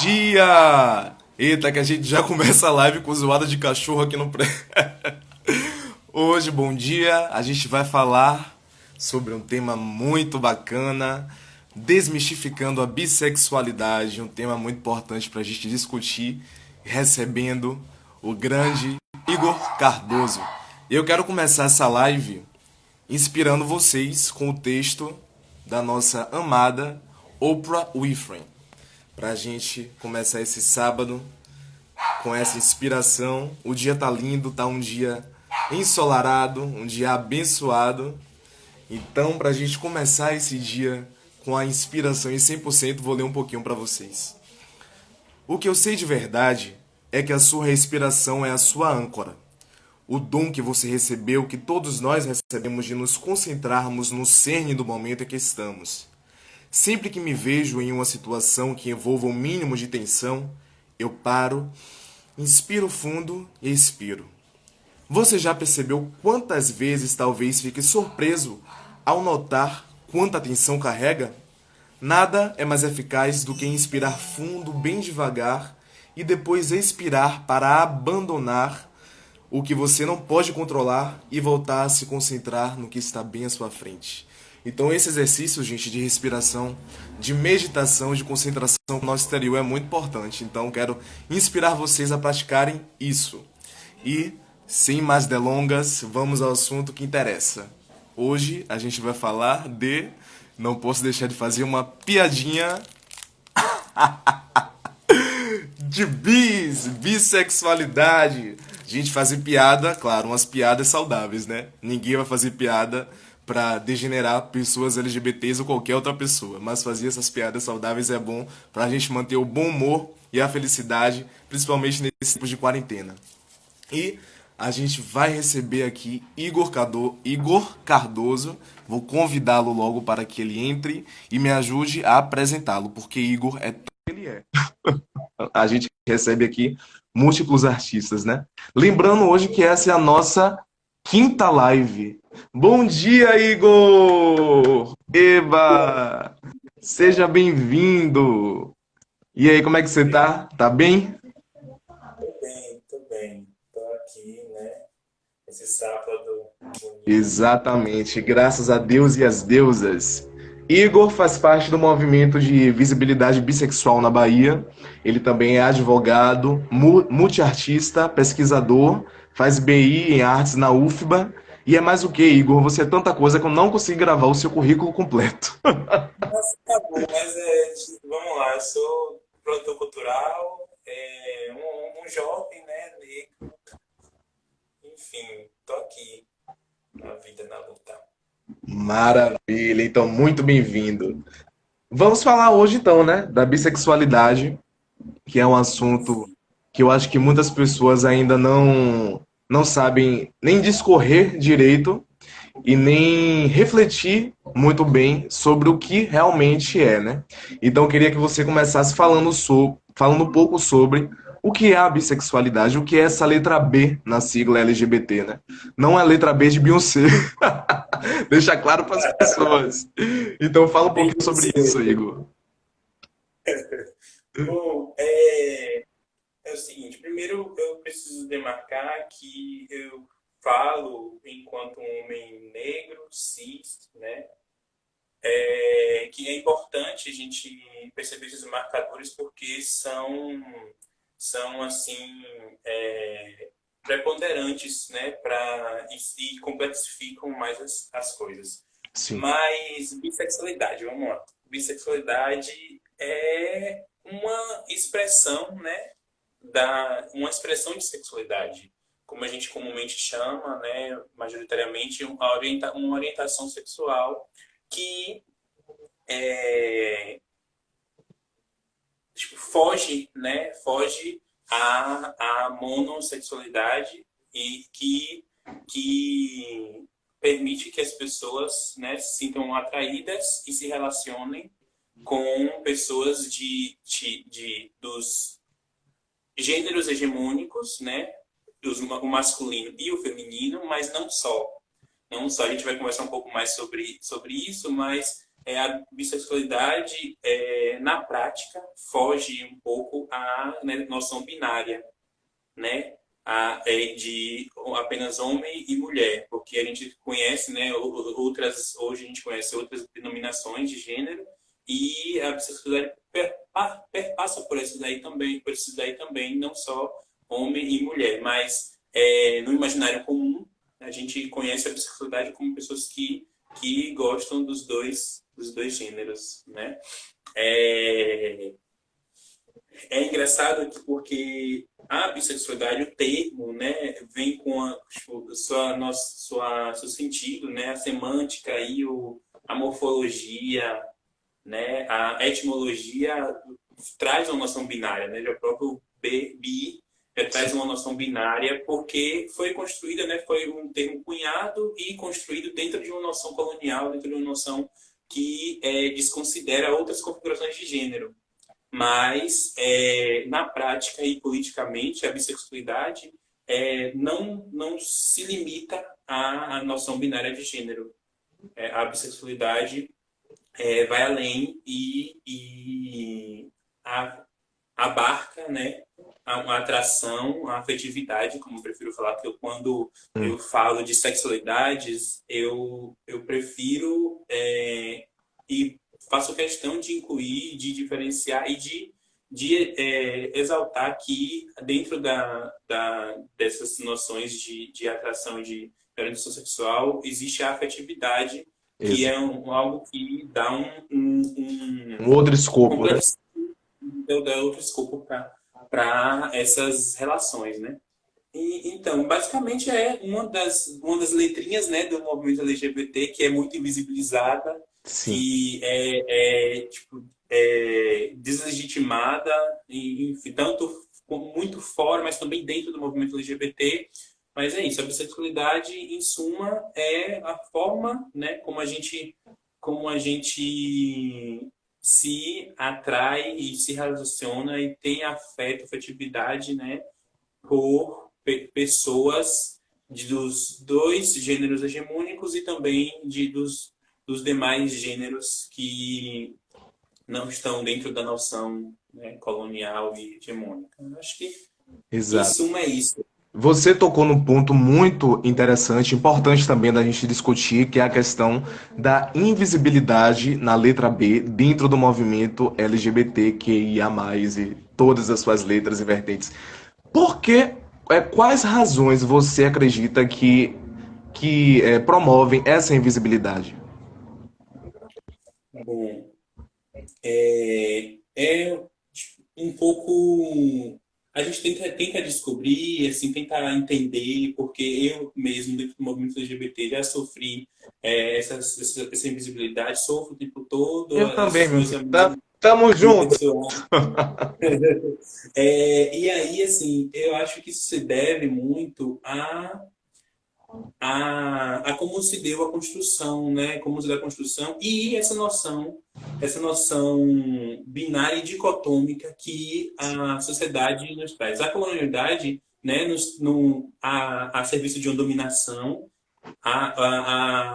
dia! Eita, que a gente já começa a live com zoada de cachorro aqui no pré. Hoje, bom dia, a gente vai falar sobre um tema muito bacana, desmistificando a bissexualidade, um tema muito importante para a gente discutir, recebendo o grande Igor Cardoso. Eu quero começar essa live inspirando vocês com o texto da nossa amada Oprah Winfrey, para a gente começar esse sábado com essa inspiração. O dia tá lindo, tá um dia ensolarado, um dia abençoado. Então, pra gente começar esse dia com a inspiração em 100%, vou ler um pouquinho pra vocês. O que eu sei de verdade é que a sua respiração é a sua âncora. O dom que você recebeu, que todos nós recebemos de nos concentrarmos no cerne do momento em que estamos. Sempre que me vejo em uma situação que envolva um mínimo de tensão, eu paro, inspiro fundo e expiro. Você já percebeu quantas vezes talvez fique surpreso ao notar quanta tensão carrega? Nada é mais eficaz do que inspirar fundo bem devagar e depois expirar para abandonar o que você não pode controlar e voltar a se concentrar no que está bem à sua frente. Então esse exercício, gente, de respiração, de meditação, de concentração no nosso exterior é muito importante. Então quero inspirar vocês a praticarem isso. E, sem mais delongas, vamos ao assunto que interessa. Hoje a gente vai falar de... Não posso deixar de fazer uma piadinha de bissexualidade. A gente fazer piada, claro, umas piadas saudáveis, né? Ninguém vai fazer piada pra degenerar pessoas LGBTs ou qualquer outra pessoa. Mas fazer essas piadas saudáveis é bom pra gente manter o bom humor e a felicidade, principalmente nesse tempo de quarentena. E a gente vai receber aqui Igor Cardoso. Vou convidá-lo logo para que ele entre e me ajude a apresentá-lo, porque Igor é tudo que ele é. A gente recebe aqui múltiplos artistas, né? Lembrando hoje que essa é a nossa quinta live. Bom dia, Igor! Eba! Seja bem-vindo! E aí, como é que você tá? Tá bem? Tô bem, tô bem. Tô aqui, né? Esse sábado bonito. Exatamente, graças a Deus e às deusas. Igor faz parte do movimento de visibilidade bissexual na Bahia. Ele também é advogado, multiartista, pesquisador, faz BI em artes na UFBA. E é mais o que, Igor? Você é tanta coisa que eu não consigo gravar o seu currículo completo. Mas tá bom, mas vamos lá, eu sou produtor cultural, um jovem, né? Negro, enfim, tô aqui na vida, na luta. Maravilha, então muito bem-vindo. Vamos falar hoje então, né, da bissexualidade, que é um assunto que eu acho que muitas pessoas ainda não sabem nem discorrer direito e nem refletir muito bem sobre o que realmente é, né? Então eu queria que você começasse falando um pouco sobre o que é a bissexualidade, o que é essa letra B na sigla LGBT, né? Não é a letra B de Beyoncé. Deixa claro para as pessoas. Então fala um Bem pouquinho sobre isso, você. Igor. Bom, é o seguinte, primeiro eu preciso demarcar que eu falo enquanto um homem negro, cis, né? Que é importante a gente perceber esses marcadores porque são assim, preponderantes, né, e complexificam mais as coisas. Sim. Mas bissexualidade, vamos lá. Bissexualidade é uma expressão, né, uma expressão de sexualidade, como a gente comumente chama, né, majoritariamente uma orientação sexual que tipo, foge, né? Foge à monossexualidade e que permite que as pessoas, né, se sintam atraídas e se relacionem com pessoas dos gêneros hegemônicos, né? O masculino e o feminino, mas não só. Não só, a gente vai conversar um pouco mais sobre isso, mas a bissexualidade, na prática, foge um pouco à, né, noção binária, né? De apenas homem e mulher, porque a gente conhece, né, hoje a gente conhece outras denominações de gênero e a bissexualidade perpassa por isso daí também, não só homem e mulher, mas no imaginário comum a gente conhece a bissexualidade como pessoas que gostam dos dois gêneros, né? É, é engraçado porque a bissexualidade, o termo, né, vem com tipo, seu sentido, né, a semântica e a morfologia, né, a etimologia traz uma noção binária, né, já o próprio bi já traz uma noção binária porque foi construída, né, foi um termo cunhado e construído dentro de uma noção colonial, dentro de uma noção que desconsidera outras configurações de gênero. Mas, na prática e politicamente, a bissexualidade não se limita à noção binária de gênero. A bissexualidade vai além e abarca, né, uma atração, a afetividade, como eu prefiro falar, porque quando eu falo de sexualidades, eu prefiro e faço questão de incluir, de diferenciar e de exaltar que dentro dessas noções de atração e de orientação sexual existe a afetividade, que é algo que dá Um outro escopo, né? completo, dá outro escopo para essas relações, né? Então, basicamente é uma das letrinhas, né, do movimento LGBT que é muito invisibilizada, Sim, que tipo, deslegitimada, e, enfim, tanto muito fora, mas também dentro do movimento LGBT. Mas é isso, a bissexualidade, em suma, é a forma, né, como a gente se atrai e se relaciona e tem afeto, afetividade, né, por pessoas dos dois gêneros hegemônicos e também dos demais gêneros que não estão dentro da noção, né, colonial e hegemônica. Eu acho que, em exato. suma, é isso. Você tocou num ponto muito interessante, importante também da gente discutir, que é a questão da invisibilidade na letra B dentro do movimento LGBTQIA+, e todas as suas letras e vertentes. Por que, quais razões você acredita que promovem essa invisibilidade? Bom, é um pouco. A gente tenta descobrir, assim, tentar entender, porque eu mesmo, dentro do movimento LGBT, já sofri essa invisibilidade, sofro o tempo todo, Eu também, as meu meus filho. amigos Tamo e o junto. pessoal. E aí, assim, eu acho que isso se deve muito a como se deu a construção, né? Como se deu a construção e essa noção binária e dicotômica que a sociedade nos traz. A colonialidade, né, a serviço de uma dominação,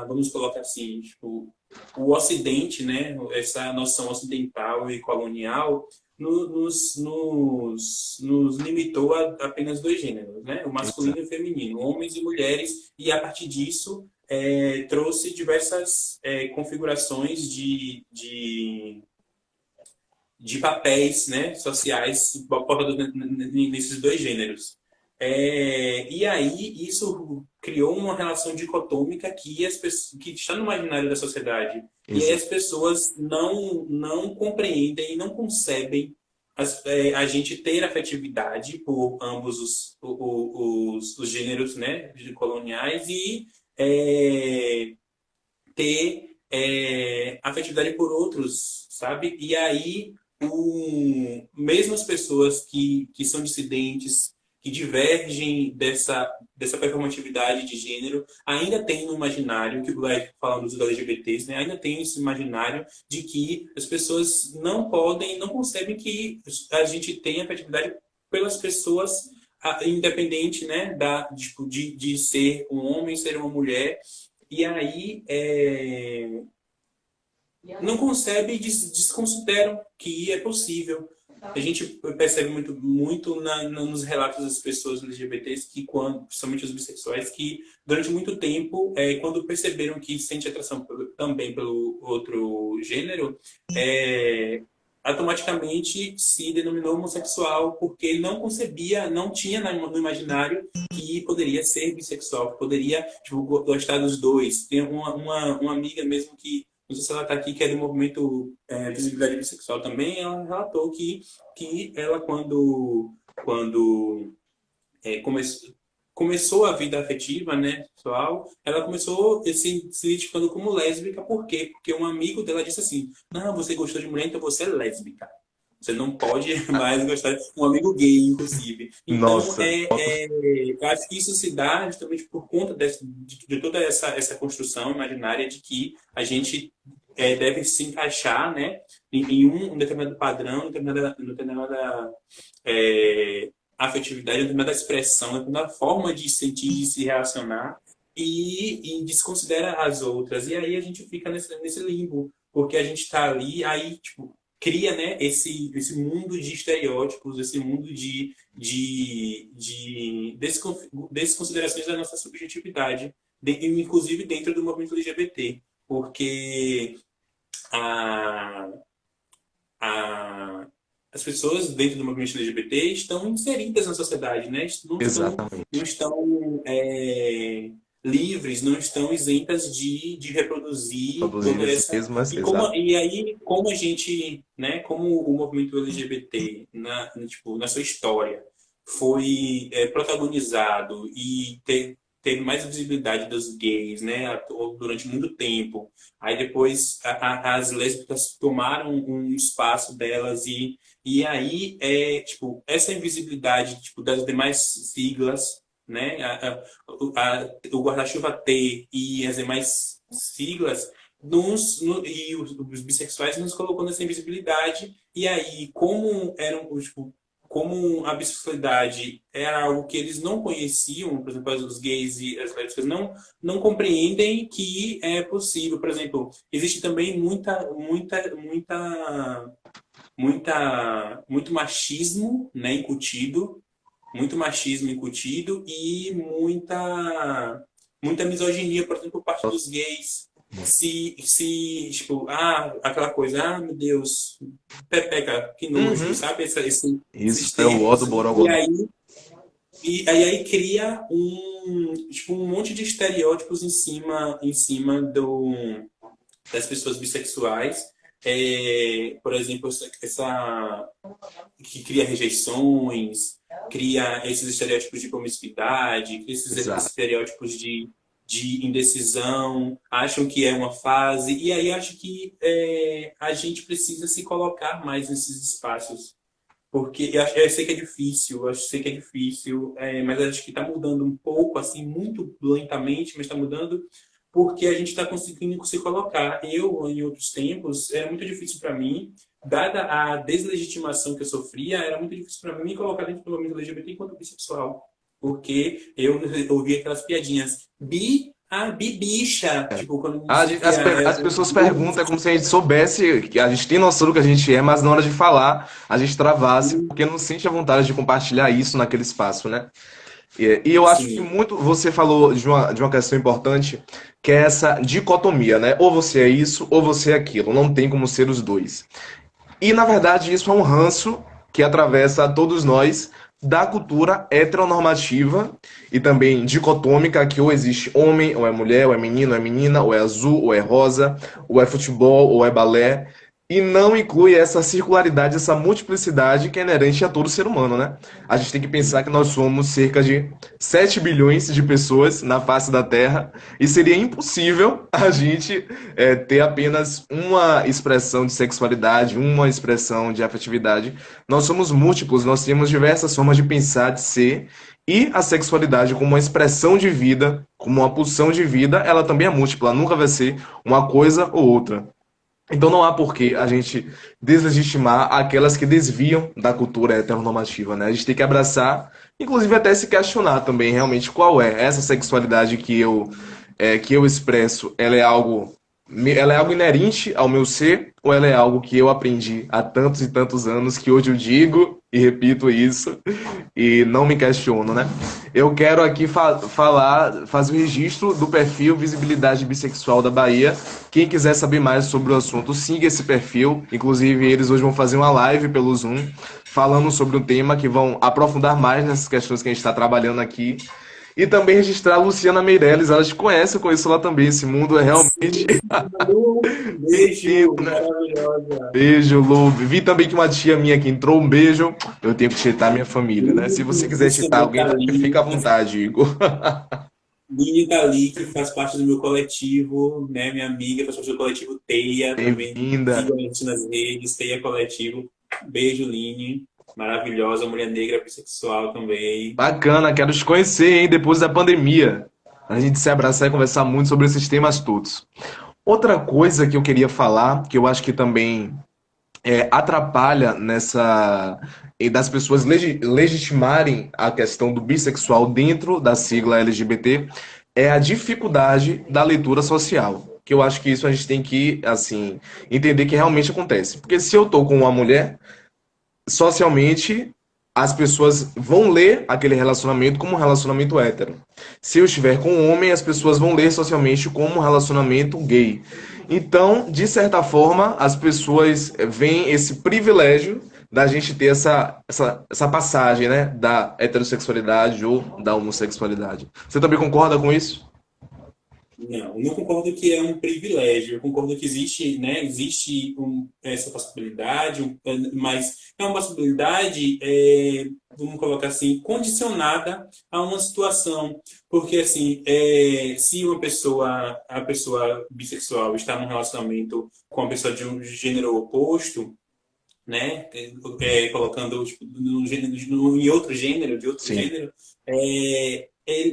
vamos colocar assim, tipo, o Ocidente, né, essa noção ocidental e colonial, nos limitou a apenas dois gêneros, né, o masculino e o feminino, homens e mulheres, e a partir disso trouxe diversas configurações de papéis, né, sociais pautados nesses dois gêneros. E aí isso criou uma relação dicotômica que está no imaginário da sociedade. E aí Exato. as pessoas não compreendem e não concebem a gente ter afetividade por ambos os gêneros, né, coloniais e ter afetividade por outros, sabe? E aí, mesmo as pessoas que são dissidentes, que divergem dessa performatividade de gênero, ainda tem no imaginário, que vai falando dos LGBTs, né? Ainda tem esse imaginário de que as pessoas não podem, não concebem que a gente tem afetividade pelas pessoas, independente, né, tipo, de ser um homem, ser uma mulher, e aí não concebe e desconsideram que é possível. A gente percebe muito nos relatos das pessoas LGBTs que, principalmente os bissexuais, que durante muito tempo, quando perceberam que sente atração também pelo outro gênero, é, automaticamente se denominou homossexual porque não concebia, não tinha no imaginário que poderia ser bissexual, que poderia tipo, gostar dos dois. Tem uma amiga mesmo que não sei se ela está aqui, que é do movimento Visibilidade Bissexual também, ela relatou que ela, quando começou a vida afetiva, né, sexual, ela começou se identificando como lésbica, por quê? Porque um amigo dela disse assim, não, você gostou de mulher, então você é lésbica. Você não pode mais gostar de um amigo gay, inclusive. Então, Nossa. eu acho que isso se dá justamente por conta de toda essa construção imaginária de que a gente deve se encaixar, né, em um determinado padrão, em determinada afetividade, em determinada expressão, em determinada forma de sentir, de se relacionar e desconsidera as outras. E aí a gente fica nesse limbo, porque a gente está ali, aí, tipo, cria, né, esse mundo de estereótipos, esse mundo de desconsiderações da nossa subjetividade, inclusive dentro do movimento LGBT, porque a, a, as pessoas dentro do movimento LGBT estão inseridas na sociedade, né? Não Exatamente. estão livres, não estão isentas de reproduzir Produzir toda as essa mesmas, e exato. e aí como a gente, né? Como o movimento LGBT na sua história foi protagonizado e teve mais visibilidade dos gays, né? Durante muito tempo. Aí depois as lésbicas tomaram um espaço delas e aí tipo essa invisibilidade tipo das demais siglas, né? O guarda-chuva T e as demais siglas e os bissexuais nos colocou nessa invisibilidade e aí como a bissexualidade era algo que eles não conheciam, por exemplo, os gays e as lésbicas não compreendem que é possível. Por exemplo, existe também muito machismo, né, incutido, muito machismo incutido e muita misoginia, por exemplo, por parte dos gays. Tipo, aquela coisa, meu Deus, pepeca, que nojo, Uhum. sabe? Isso, Esses é o ó termos. do Borogodó. E aí cria tipo, um monte de estereótipos em cima das pessoas bissexuais. Por exemplo, que cria rejeições, cria esses estereótipos de promiscuidade, cria esses Exato. estereótipos de indecisão, acham que é uma fase, e aí acho que a gente precisa se colocar mais nesses espaços. Porque eu sei que é difícil, sei que é difícil, mas acho que está mudando um pouco, assim, muito lentamente, mas está mudando porque a gente está conseguindo se colocar. Eu, em outros tempos, era muito difícil para mim, dada a deslegitimação que eu sofria, era muito difícil para mim me colocar dentro do movimento LGBT enquanto bissexual. Porque eu ouvia aquelas piadinhas. Bi bicha. Tipo, quando me As, dizia. as pessoas perguntam é como se a gente soubesse, que a gente tem noção do que a gente é, mas na hora de falar, a gente travasse, porque não sente a vontade de compartilhar isso naquele espaço, né? E eu acho que Sim. muito você falou de uma questão importante, que é essa dicotomia, né? Ou você é isso, ou você é aquilo. Não tem como ser os dois. E na verdade isso é um ranço que atravessa todos nós da cultura heteronormativa e também dicotômica, que ou existe homem, ou é mulher, ou é menino, ou é menina, ou é azul, ou é rosa, ou é futebol, ou é balé, e não inclui essa circularidade, essa multiplicidade que é inerente a todo ser humano, né? A gente tem que pensar que nós somos cerca de 7 bilhões de pessoas na face da Terra e seria impossível a gente ter apenas uma expressão de sexualidade, uma expressão de afetividade. Nós somos múltiplos, nós temos diversas formas de pensar, de ser, e a sexualidade como uma expressão de vida, como uma pulsão de vida, ela também é múltipla, nunca vai ser uma coisa ou outra. Então não há por que a gente deslegitimar aquelas que desviam da cultura heteronormativa, né? A gente tem que abraçar, inclusive até se questionar também realmente qual é essa sexualidade que eu expresso. Ela é algo ela é algo inerente ao meu ser ou ela é algo que eu aprendi há tantos e tantos anos que hoje eu digo e repito isso e não me questiono, né? Eu quero aqui falar, fazer o registro do perfil Visibilidade Bissexual da Bahia. Quem quiser saber mais sobre o assunto, siga esse perfil. Inclusive, eles hoje vão fazer uma live pelo Zoom falando sobre um tema que vão aprofundar mais nessas questões que a gente está trabalhando aqui. E também registrar a Luciana Meirelles, ela te conhece, eu conheço ela também. Esse mundo é realmente Sim, sim, Lu, pequeno, beijo, né? maravilhosa. Beijo, Lu. Vi também que uma tia minha que entrou, um beijo. Eu tenho que chitar minha família, né? Se você quiser chitar Luciano alguém tá também, ali, fica à vontade, Igor. Lini tá ali, que faz parte do meu coletivo, né? Minha amiga, faz parte do coletivo Teia, também Bem-vinda. siga a gente nas redes, Teia Coletivo. Beijo, Lini, maravilhosa, mulher negra, bissexual também. Bacana, quero te conhecer, hein, depois da pandemia. A gente se abraçar e conversar muito sobre esses temas todos. Outra coisa que eu queria falar, que eu acho que também atrapalha nessa e das pessoas legitimarem a questão do bissexual dentro da sigla LGBT é a dificuldade da leitura social. Que eu acho que isso a gente tem que, assim, entender que realmente acontece. Porque se eu tô com uma mulher, socialmente as pessoas vão ler aquele relacionamento como um relacionamento hétero. Se eu estiver com um homem, as pessoas vão ler socialmente como um relacionamento gay. Então, de certa forma, as pessoas veem esse privilégio da gente ter essa passagem, né, da heterossexualidade ou da homossexualidade. Você também concorda com isso? Não, não concordo que é um privilégio. Eu concordo que existe, né, essa possibilidade, mas é uma possibilidade, vamos colocar assim, condicionada a uma situação. Porque, assim, se a pessoa bissexual está num relacionamento com uma pessoa de um gênero oposto, né, colocando tipo, em outro gênero, de outro Sim. gênero,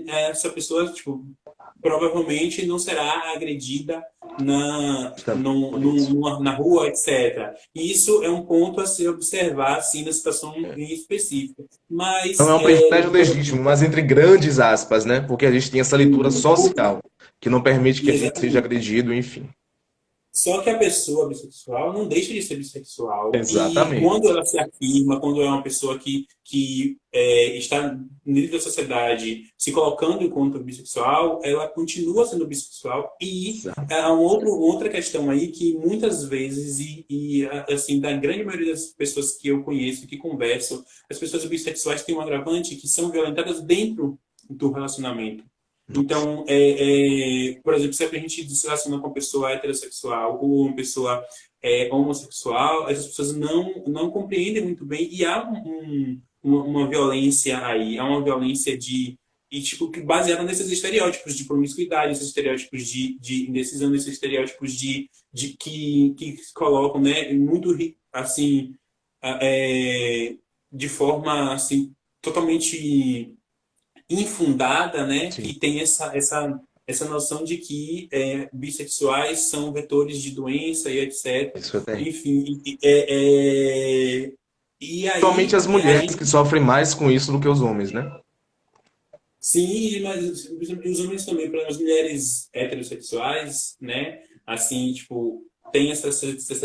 essa pessoa, tipo, provavelmente não será agredida Justamente por isso. na rua, etc. E isso é um ponto a se observar, assim, na situação em específica. Não é Mas, um privilégio legítimo, mas entre grandes aspas, né? Porque a gente tem essa leitura social que não permite que a gente seja exatamente. agredido, enfim. Só que a pessoa bissexual não deixa de ser bissexual. E Exatamente. quando ela se afirma, quando é uma pessoa que está dentro da sociedade se colocando enquanto bissexual, ela continua sendo bissexual. E há outra questão aí que muitas vezes, assim, da grande maioria das pessoas que eu conheço, que conversam, as pessoas bissexuais têm um agravante que são violentadas dentro do relacionamento. Então, por exemplo, se a gente se relaciona com uma pessoa heterossexual ou uma pessoa homossexual, essas pessoas não compreendem muito bem e há uma violência aí, há uma violência tipo, baseada nesses estereótipos de promiscuidade, esses estereótipos de indecisão, nesses estereótipos que se colocam, né, muito, assim, de forma, assim, totalmente infundada, né, Sim, que tem essa noção de que bissexuais são vetores de doença e etc. isso é terrível. Enfim, e Principalmente aí as a mulheres que gente, sofrem mais com isso do que os homens, né? sim, mas os homens também, para as mulheres heterossexuais, né, assim, tipo, tem essa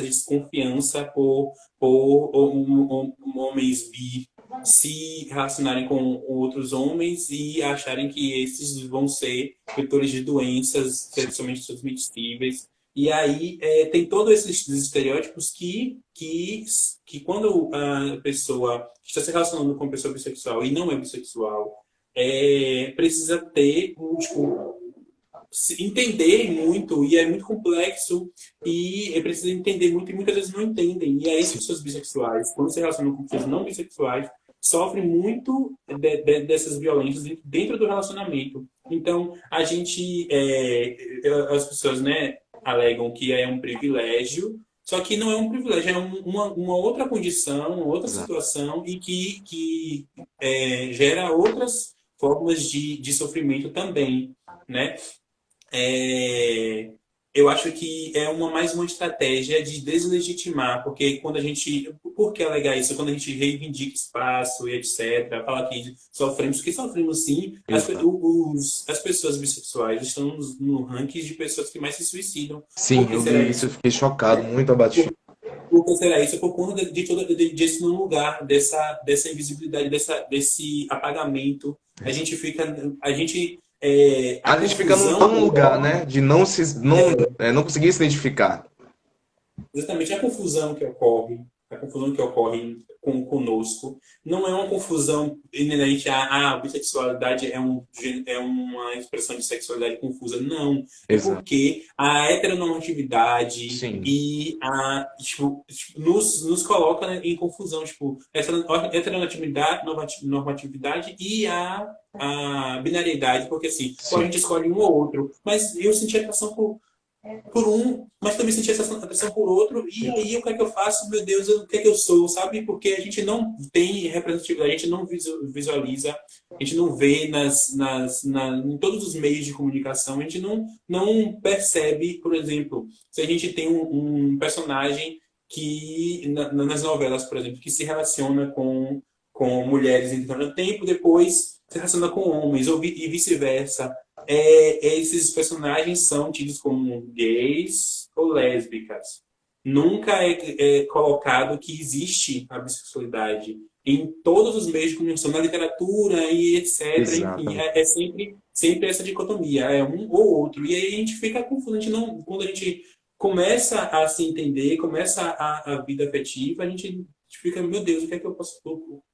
desconfiança por homens bi se relacionarem com outros homens e acharem que esses vão ser vetores de doenças Sim. sexualmente transmissíveis. E aí tem todos esses estereótipos que quando a pessoa está se relacionando com uma pessoa bissexual e não é bissexual, precisa ter tipo, entender muito, e é muito complexo, e precisa entender muito, e muitas vezes não entendem. E aí as Sim. pessoas bissexuais, quando se relacionam com pessoas não bissexuais, sofrem muito dessas violências dentro do relacionamento. Então, as pessoas, né, alegam que é um privilégio, só que não é um privilégio, é uma outra condição, uma outra Exato. situação, e que gera outras formas de sofrimento também, né? É, eu acho que é mais uma estratégia de deslegitimar, porque quando a gente. Por que alegar isso? Quando a gente reivindica espaço e etc., fala que sofremos, que sofremos sim, Exato. as pessoas bissexuais estão no ranking de pessoas que mais se suicidam. Sim, Por que eu será vi isso, eu isso? fiquei chocado, Né? muito abatido. Por que será isso? Por conta disso não lugar, dessa invisibilidade, desse apagamento. A gente, a A gente fica num confusão não lugar, ocorre. né? De não se, não, não conseguir se identificar. Exatamente, a confusão que ocorre conosco, não é uma confusão inerente a bissexualidade é uma expressão de sexualidade confusa. Não, é Exato. porque a heteronormatividade Sim, e nos coloca, né, em confusão. Tipo, essa heteronormatividade normatividade e a binariedade, porque assim, pô, a sim. gente escolhe um ou outro, mas eu senti atração por um, mas também sentir essa atração por outro. E aí, o que é que eu faço? Meu Deus, o que é que eu sou? Sabe? Porque a gente não tem representatividade, a gente não visualiza, a gente não vê em todos os meios de comunicação, a gente não percebe, por exemplo, se a gente tem um personagem que, nas novelas, por exemplo, que se relaciona com mulheres em determinado tempo, depois se relaciona com homens, e vice-versa. Esses personagens são tidos como gays ou lésbicas. Nunca é colocado que existe a bissexualidade em todos os meios de comunicação, na literatura e etc. Enfim, Exatamente. é sempre essa dicotomia, é um ou outro. E aí a gente fica confuso, a gente não, quando a gente começa a se entender, começa a vida afetiva, a gente fica, meu Deus, o que é que eu posso,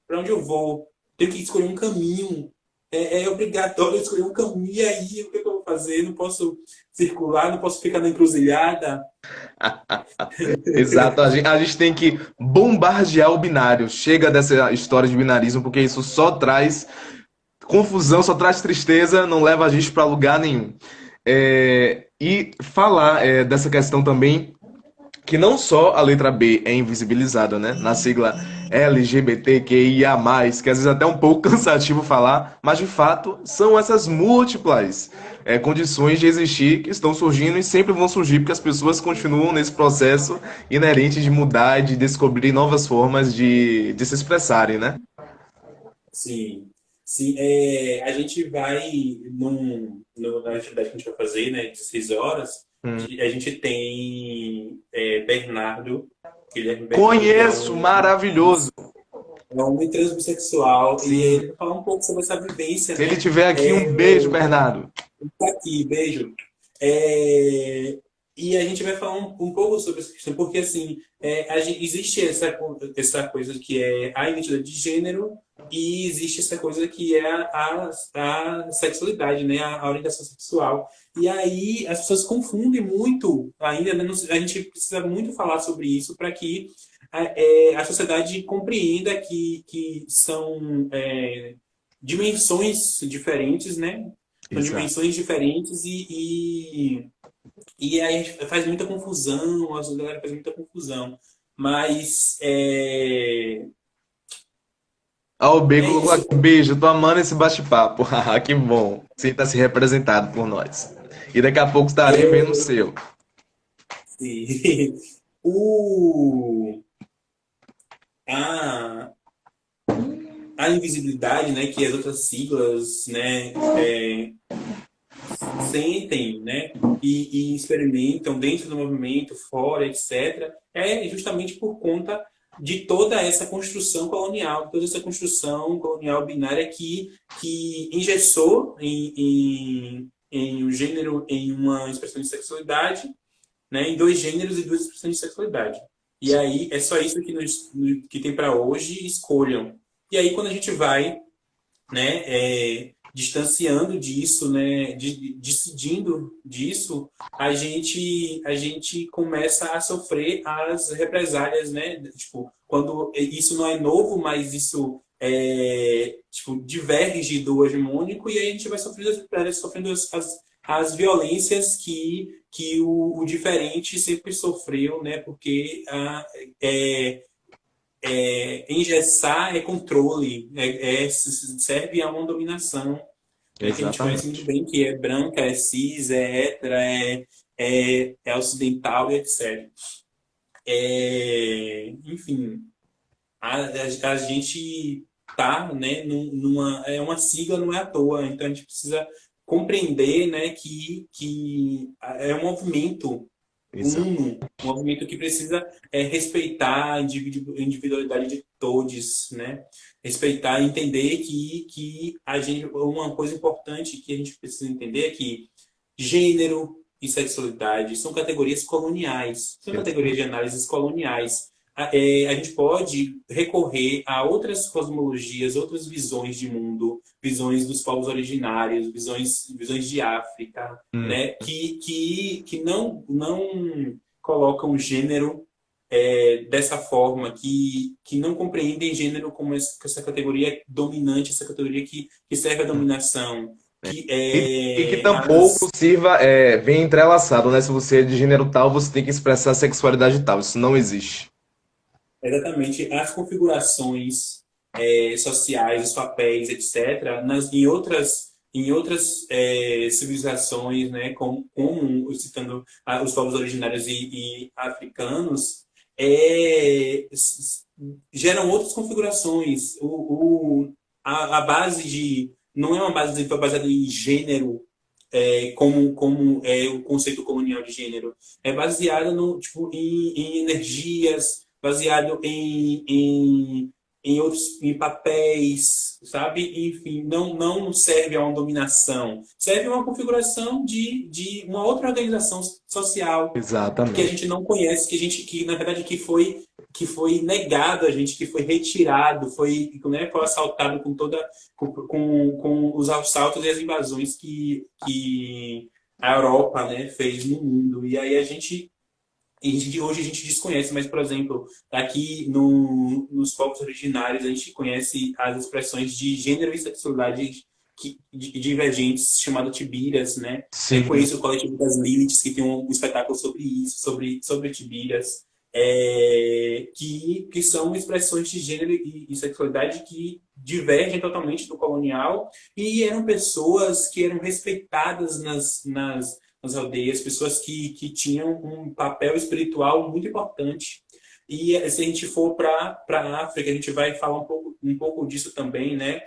para onde eu vou? Tenho que escolher um caminho, é obrigatório escolher um caminho. E aí, o que eu vou fazer? Não posso circular, não posso ficar na encruzilhada. Exato, a gente tem que bombardear o binário. Chega dessa história de binarismo, porque isso só traz confusão, só traz tristeza, não leva a gente para lugar nenhum. E falar dessa questão também que não só a letra B é invisibilizada, né? Na sigla LGBTQIA+, que às vezes é até um pouco cansativo falar, mas de fato são essas múltiplas condições de existir que estão surgindo e sempre vão surgir porque as pessoas continuam nesse processo inerente de mudar e de descobrir novas formas de se expressarem, né? Sim, sim. A gente vai na atividade que a gente vai fazer, né, de 6 horas, Hum. a gente tem Bernardo, Guilherme Bernardo, que Conheço, maravilhoso. é um homem transbissexual, e Sim. ele vai falar um pouco sobre essa vivência, Se ele né? tiver aqui, um beijo, Bernardo. Tá aqui, beijo. É, e a gente vai falar um pouco sobre essa questão, porque assim, existe essa coisa que é a identidade de gênero e existe essa coisa que é a sexualidade, né? A orientação sexual. E aí as pessoas confundem muito, ainda, né? A gente precisa muito falar sobre isso para que a sociedade compreenda que são dimensões diferentes, né? São Exato. dimensões diferentes e aí a gente faz muita confusão, a galera faz muita confusão. Mas Ó, o B é colocou isso. aqui, beijo, tô amando esse bate-papo. Ah, que bom. Sinta-se representado por nós. E daqui a pouco estarei vendo o É, seu. sim. O, a, a invisibilidade, né, que as outras siglas, né, sentem, né, e experimentam dentro do movimento, fora, etc., é justamente por conta de toda essa construção colonial, toda essa construção colonial binária que engessou em um gênero, em uma expressão de sexualidade, né, em dois gêneros e duas expressões de sexualidade. E aí é só isso que tem para hoje, escolham. E aí quando a gente vai, né, distanciando disso, né, decidindo disso, a gente começa a sofrer as represálias, né, tipo, quando isso não é novo, mas isso tipo, diverge do hegemônico, e aí a gente vai sofrendo as violências que o diferente sempre sofreu, né, porque é, engessar é controle, serve a uma dominação, né, que a gente conhece muito Exatamente. bem, que é branca, é cis, é hétera, é ocidental e etc. Enfim, a gente tá, né, é uma sigla, não é à toa, então a gente precisa compreender, né, que é um movimento Exato. uno, um movimento que precisa respeitar a individualidade de todos, né? Respeitar e entender que uma coisa importante que a gente precisa entender é que gênero e sexualidade são categorias coloniais, são categorias de Exato. análises coloniais. A gente pode recorrer a outras cosmologias, outras visões de mundo, visões dos povos originários, visões de África, Hum. né, que não colocam o gênero dessa forma, que não compreendem gênero como essa categoria dominante, essa categoria que serve à dominação, que E que tampouco sirva, vem entrelaçado, né? Se você é de gênero tal, você tem que expressar a sexualidade tal. Isso não existe. exatamente as configurações sociais, os papéis, etc., em outras civilizações, né, como citando os povos originários e africanos, geram outras configurações. A base não é uma base baseada em gênero, como é o conceito colonial de gênero. É baseada tipo, em energias, baseado em papéis, sabe? Enfim, não serve a uma dominação. Serve a uma configuração de uma outra organização social que a Exatamente. gente não conhece, que na verdade que foi negado a gente, que foi retirado, foi assaltado com os assaltos e as invasões que a Europa, né, fez no mundo. E aí hoje a gente desconhece, mas, por exemplo, aqui nos povos originários a gente conhece as expressões de gênero e sexualidade divergentes, chamado Tibiras, né? Sim, Conheço o coletivo das Liliths, que tem um espetáculo sobre isso, sobre Tibiras, que são expressões de gênero e sexualidade que divergem totalmente do colonial e eram pessoas que eram respeitadas nas aldeias, pessoas que tinham um papel espiritual muito importante. E se a gente for para a África, a gente vai falar um pouco disso também, né?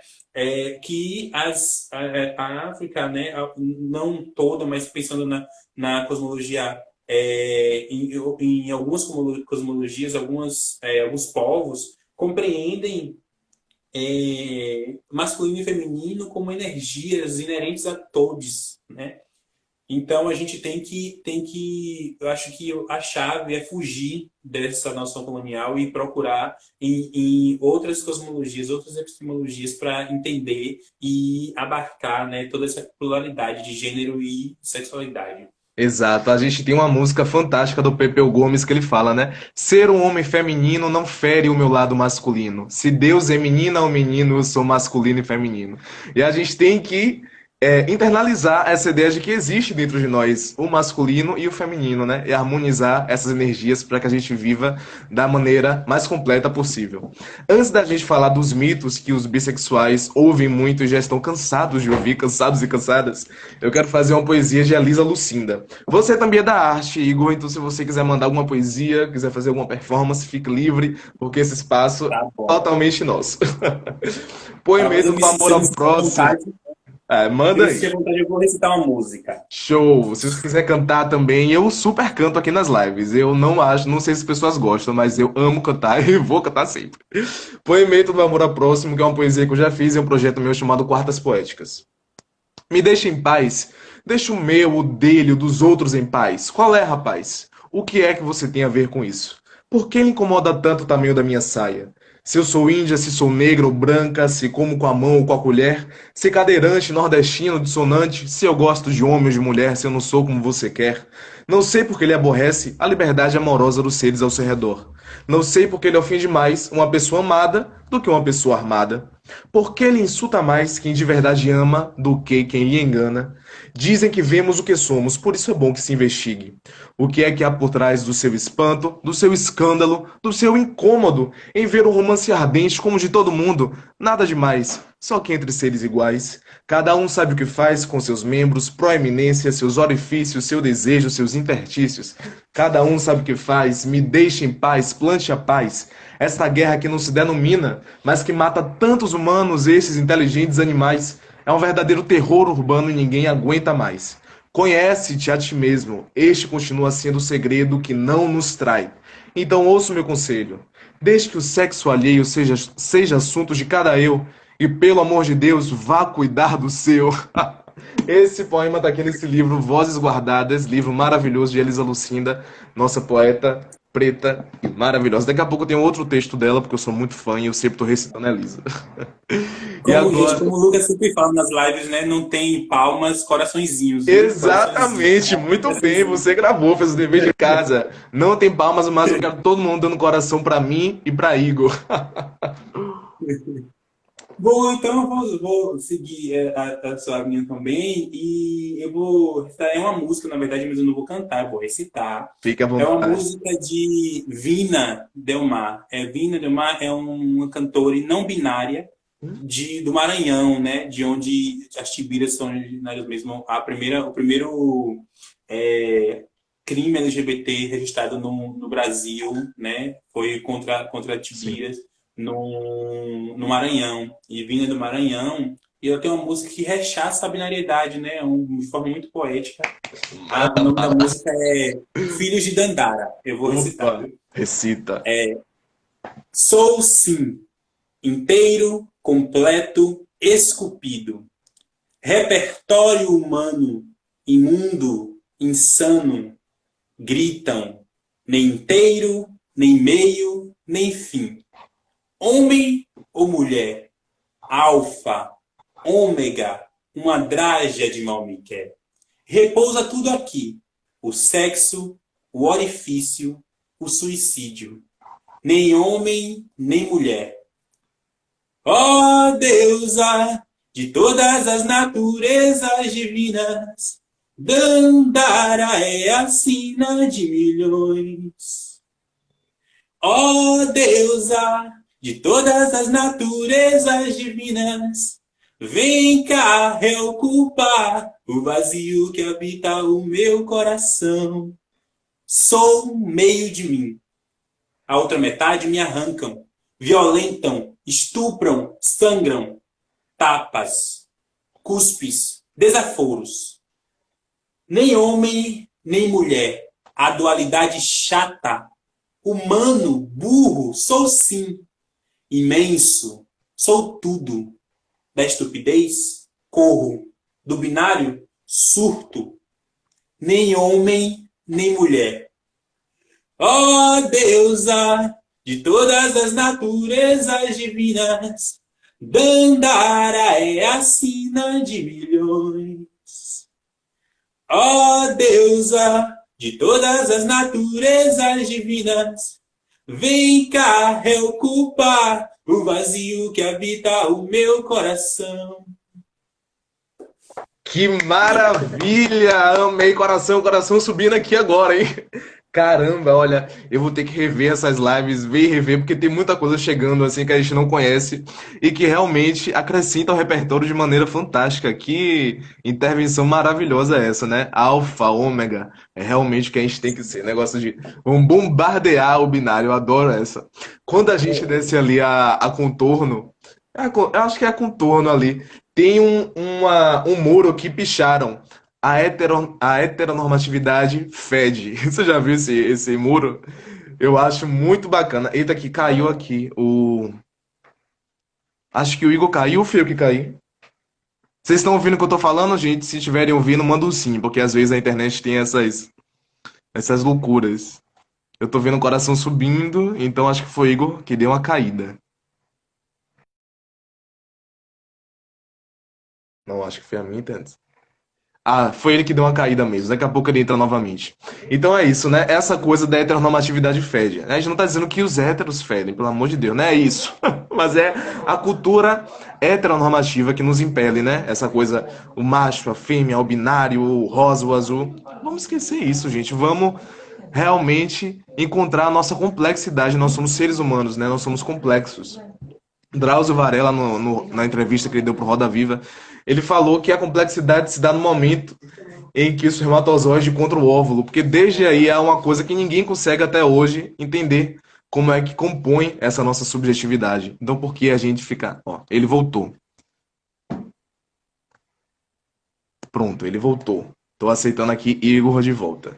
Que a África, né, não toda, mas pensando na cosmologia, em algumas cosmologias, alguns povos compreendem masculino e feminino como energias inerentes a todos, né? Então a gente eu acho que a chave é fugir dessa noção colonial e procurar em outras cosmologias, outras epistemologias para entender e abarcar, né, toda essa pluralidade de gênero e sexualidade. exato. A gente tem uma música fantástica do Pepeu Gomes que ele fala, né? Ser um homem feminino não fere o meu lado masculino. Se Deus é menina ou menino, eu sou masculino e feminino. E a gente tem que internalizar essa ideia de que existe dentro de nós o masculino e o feminino, né? E harmonizar essas energias para que a gente viva da maneira mais completa possível. Antes da gente falar dos mitos que os bissexuais ouvem muito e já estão cansados de ouvir, cansados e cansadas, eu quero fazer uma poesia de Alisa Lucinda. Você também é da arte, Igor, então se você quiser mandar alguma poesia, quiser fazer alguma performance, fique livre, porque esse espaço é Tá bom. totalmente nosso. Tá, mas Poemeto do se amor eu me ao sentir à próximo. vontade, se eu Manda me aí. sentir à vontade, eu vou recitar uma música. Show! Se você quiser cantar também, eu super canto aqui nas lives. Eu não acho, não sei se as pessoas gostam, mas eu amo cantar e vou cantar sempre. Poemeto do amor ao próximo, que é uma poesia que eu já fiz em um projeto meu chamado Quartas Poéticas. Me deixa em paz. Deixa o meu, o dele, o dos outros em paz. Qual é, rapaz? O que é que você tem a ver com isso? Por que lhe incomoda tanto o tamanho da minha saia? Se eu sou índia, se sou negra ou branca, se como com a mão ou com a colher, se cadeirante, nordestino, dissonante, se eu gosto de homem ou de mulher, se eu não sou como você quer. Não sei porque ele aborrece a liberdade amorosa dos seres ao seu redor. Não sei porque ele ofende mais uma pessoa amada do que uma pessoa armada? Por que ele insulta mais quem de verdade ama do que quem lhe engana? Dizem que vemos o que somos, por isso é bom que se investigue. O que é que há por trás do seu espanto, do seu escândalo, do seu incômodo em ver um romance ardente como o de todo mundo? Nada demais, só que entre seres iguais. Cada um sabe o que faz com seus membros, proeminência, seus orifícios, seu desejo, seus interstícios. Cada um sabe o que faz, me deixe em paz, plante a paz. Esta guerra que não se denomina, mas que mata tantos humanos, esses inteligentes animais, é um verdadeiro terror urbano e ninguém aguenta mais. Conhece-te a ti mesmo, este continua sendo o segredo que não nos trai. Então ouça o meu conselho. Desde que o sexo alheio seja assunto de cada eu, e pelo amor de Deus, vá cuidar do seu. Esse poema está aqui nesse livro, Vozes Guardadas, livro maravilhoso de Elisa Lucinda, nossa poeta preta e maravilhosa. Daqui a pouco eu tenho outro texto dela, porque eu sou muito fã e eu sempre estou recitando a Elisa. E Como, gente, agora. como o Lucas sempre fala nas lives, né? Não tem palmas, coraçõezinhos, viu? Coraçõezinhos. Exatamente, muito bem, você gravou, fez o dever de casa. Não tem palmas, mas eu quero todo mundo dando coração pra mim e pra Igor. Bom, então eu vou seguir a sua linha também e eu vou recitar. É uma música, na verdade, mas eu não vou cantar, eu vou recitar. Fique à É uma vontade. música de Vina Del Mar. Vina Del Mar é uma cantora não binária do Maranhão, né? De onde as tibiras são originárias mesmo. O primeiro é, crime LGBT registrado no Brasil, né? Foi contra Sim. tibiras no Maranhão. E vinda do Maranhão, e eu tenho uma música que rechaça a binariedade, né? De forma muito poética. O Manda nome da bala. música é Filhos de Dandara. Eu vou recitar, Opa, viu? recita. Sou sim, inteiro, completo, esculpido. Repertório humano, imundo, insano, gritam, nem inteiro, nem meio, nem fim. Homem ou mulher, alfa, ômega, uma drágia de mal me quer. Repousa tudo aqui: o sexo, o orifício, o suicídio. Nem homem, nem mulher. Ó deusa de todas as naturezas divinas, Dandara é a sina de milhões. Ó deusa de todas as naturezas divinas, vem cá reocupar o vazio que habita o meu coração. Sou meio de mim. A outra metade me arrancam, violentam, estupram, sangram, tapas, cuspes, desaforos. Nem homem, nem mulher. A dualidade chata. Humano, burro, sou sim. Imenso, sou tudo. Da estupidez, corro. Do binário, surto. Nem homem, nem mulher. Ó deusa de todas as naturezas divinas, Dandara é a sina de milhões. Ó deusa de todas as naturezas divinas, vem cá reocupar o vazio que habita o meu coração. Que maravilha! Amei, coração, coração subindo aqui agora, hein? Caramba, olha, eu vou ter que rever essas lives, ver e rever, porque tem muita coisa chegando assim que a gente não conhece e que realmente acrescenta ao repertório de maneira fantástica. Que intervenção maravilhosa é essa, né? Alfa, ômega, é realmente o que a gente tem que ser. Negócio de vamos bombardear o binário, eu adoro essa. Quando a gente desce ali a contorno, eu acho que é a contorno ali. Tem um muro que picharam. A heteronormatividade fede. Você já viu esse muro? Eu acho muito bacana. Eita, que caiu aqui. Acho que o Igor caiu, foi eu que caí. Vocês estão ouvindo o que eu tô falando, gente? Se estiverem ouvindo, manda um sim, porque às vezes a internet tem essas loucuras. Eu tô vendo o coração subindo, então acho que foi o Igor que deu uma caída. Não, acho que foi a minha, entende? Ah, foi ele que deu uma caída mesmo. Daqui a pouco ele entra novamente. Então é isso, né? Essa coisa da heteronormatividade fede. A gente não tá dizendo que os héteros fedem, pelo amor de Deus, não é isso. Mas é a cultura heteronormativa que nos impele, né? Essa coisa, o macho, a fêmea, o binário, o rosa, o azul. Vamos esquecer isso, gente. Vamos realmente encontrar a nossa complexidade. Nós somos seres humanos, né? Nós somos complexos. Drauzio Varela, na entrevista que ele deu pro Roda Viva, ele falou que a complexidade se dá no momento em que o espermatozoide encontra o óvulo, porque desde aí é uma coisa que ninguém consegue até hoje entender como é que compõe essa nossa subjetividade. Então por que a gente fica... Ó, ele voltou. Pronto, ele voltou. Tô aceitando aqui Igor de volta.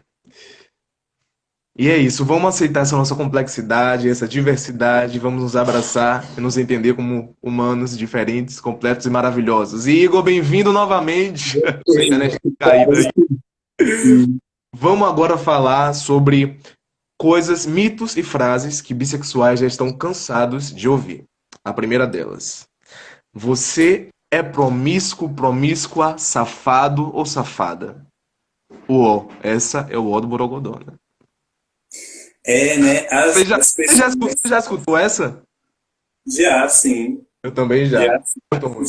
E é isso, vamos aceitar essa nossa complexidade, essa diversidade, vamos nos abraçar e nos entender como humanos diferentes, completos e maravilhosos. E Igor, bem-vindo novamente. Sua internet caída aí. Vamos agora falar sobre coisas, mitos e frases que bissexuais já estão cansados de ouvir. A primeira delas. Você é promíscuo, promíscua, safado ou safada? O O. Essa é o O do Borogodó, né? É, né? As pessoas Você já escutou essa? já, sim, Eu também já. já. Muito ruim.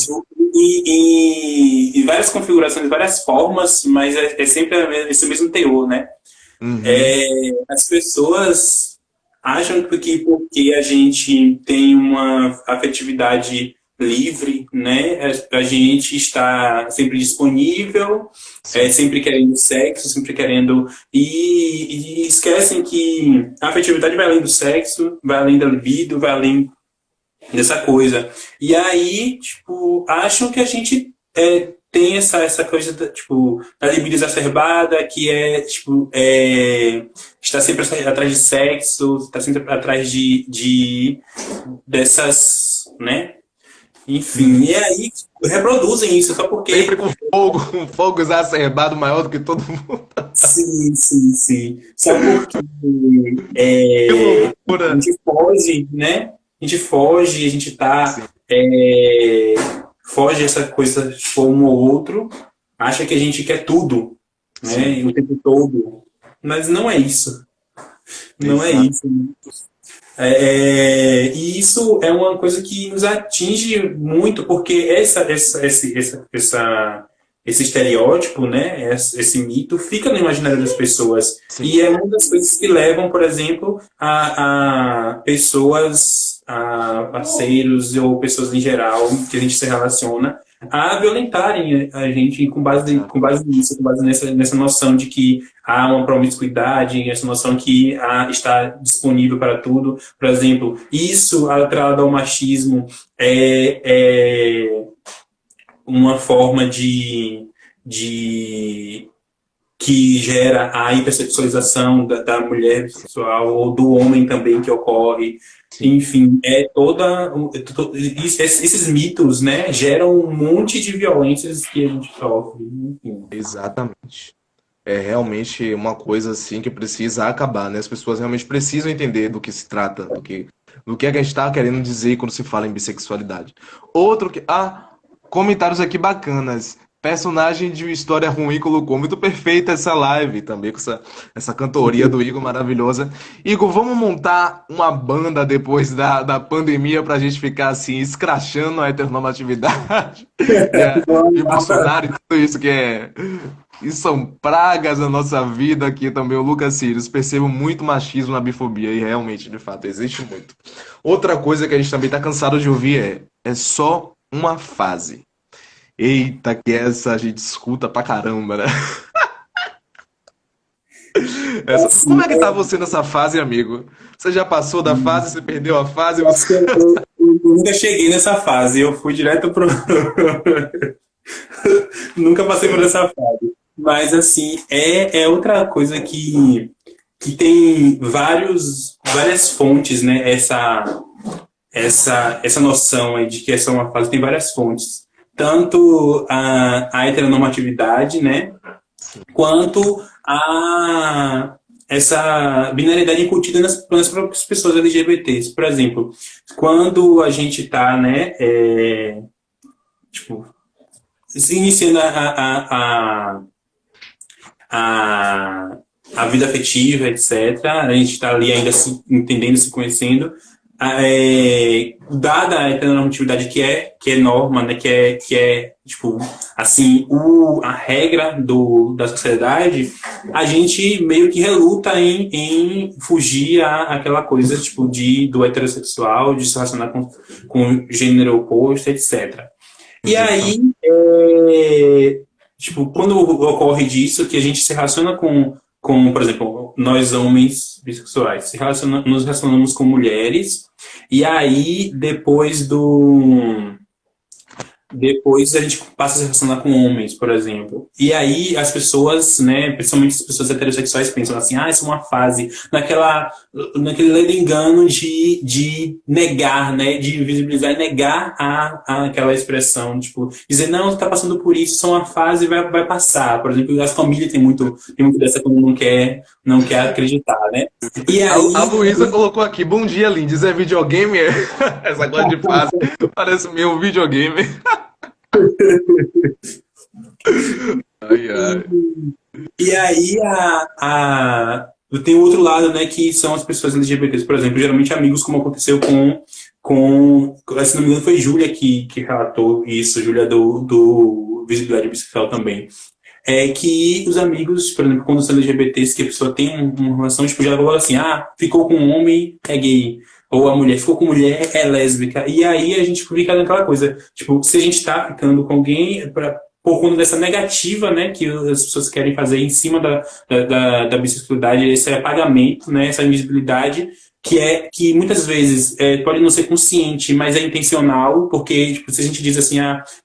E várias configurações, várias formas, mas é sempre esse mesmo teor, né? Uhum. As pessoas acham que porque a gente tem uma afetividade livre, né? A gente está sempre disponível, Sim. sempre querendo sexo, sempre querendo. E esquecem que a afetividade vai além do sexo, vai além da libido, vai além dessa coisa. E aí, tipo, acham que a gente tem essa coisa, tipo, da libido exacerbada, que tipo, está sempre atrás de sexo, está sempre atrás dessas, né? Enfim, e aí tipo, reproduzem isso, só Sempre porque, com fogo, um fogo exacerbado maior do que todo mundo. sim, sim, sim, só porque Que a loucura. gente foge, né? A gente foge, a gente tá. Sim, Foge essa coisa tipo, um ou outro, acha que a gente quer tudo, né? sim. E o tempo todo. Mas não é isso. Não é Exato. isso. E isso é uma coisa que nos atinge muito, porque esse estereótipo, né, esse mito, fica no imaginário das pessoas. Sim. E é uma das coisas que levam, por exemplo, a pessoas, a parceiros ou pessoas em geral que a gente se relaciona, a violentarem a gente Exato. com base nisso, com base nessa noção de que há uma promiscuidade, essa noção que está disponível para tudo. Por exemplo, isso atrelado ao machismo é uma forma de que gera a hipersexualização da mulher Sim. bissexual ou do homem também que ocorre. Sim. Enfim, esses mitos, né, geram um monte de violências que a gente sofre. Enfim. Exatamente. É realmente uma coisa assim que precisa acabar, né? As pessoas realmente precisam entender do que se trata, do que é que a gente está querendo dizer quando se fala em bissexualidade. Outro que. Ah, comentários aqui bacanas. Personagem de uma história ruim colocou. Muito perfeita essa live também, com essa cantoria do Igor maravilhosa. Igor, vamos montar uma banda depois da pandemia pra gente ficar assim, escrachando a heteronormatividade e Bolsonaro e tudo isso que são pragas na nossa vida. Aqui também o Lucas Sirius. Percebo muito machismo na bifobia e realmente, de fato, existe muito. Outra coisa que a gente também tá cansado de ouvir é só uma fase. Eita, que essa a gente escuta pra caramba, né? Como Assim, é que tá você nessa fase, amigo? Você já passou da fase, você perdeu a fase, acho você... que eu nunca cheguei nessa fase, eu fui direto pro. Nunca passei por essa fase. Mas, assim, é outra coisa que tem várias fontes, né? Essa noção aí de que essa é uma fase tem várias fontes. Tanto a heteronormatividade, né? Quanto a essa binariedade incutida nas próprias pessoas LGBTs. Por exemplo, quando a gente está, né, tipo, se iniciando a, a vida afetiva, etc. A gente está ali ainda se entendendo, se conhecendo. Dada a heteronormatividade que é norma, né, que é tipo, assim, a regra da sociedade, a gente meio que reluta em fugir àquela coisa, tipo, do heterossexual, de se relacionar com gênero oposto, etc. E Exato. aí, tipo, quando ocorre disso, que a gente se relaciona por exemplo, nós homens bissexuais, nos relacionamos com mulheres, e aí, depois a gente passa a se relacionar com homens, por exemplo. E aí as pessoas, né, principalmente as pessoas heterossexuais, pensam assim, isso é uma fase, naquele ledo engano de negar, né, de visibilizar e negar aquela expressão, tipo, dizer, não, você tá passando por isso, isso é uma fase e vai passar. Por exemplo, as famílias têm muito dessa quando não quer acreditar, né? E A aí, Luísa colocou aqui, bom dia, Lindes. É videogame? Essa coisa de fase parece meio videogame. Ai, ai. E aí tem o outro lado, né, que são as pessoas LGBTs, por exemplo, geralmente amigos, como aconteceu se não me engano, foi Júlia que relatou isso, Júlia do Visibilidade Bissexual também. É que os amigos, por exemplo, quando são LGBTs, que a pessoa tem uma relação, tipo, já falou assim, ficou com um homem, é gay. Ou a mulher ficou com mulher, é lésbica. E aí a gente fica naquela coisa, tipo, se a gente tá ficando com alguém, por conta dessa negativa, né, que as pessoas querem fazer em cima da bissexualidade, esse apagamento, né, essa invisibilidade, que muitas vezes pode não ser consciente, mas é intencional, porque tipo, se a gente diz assim,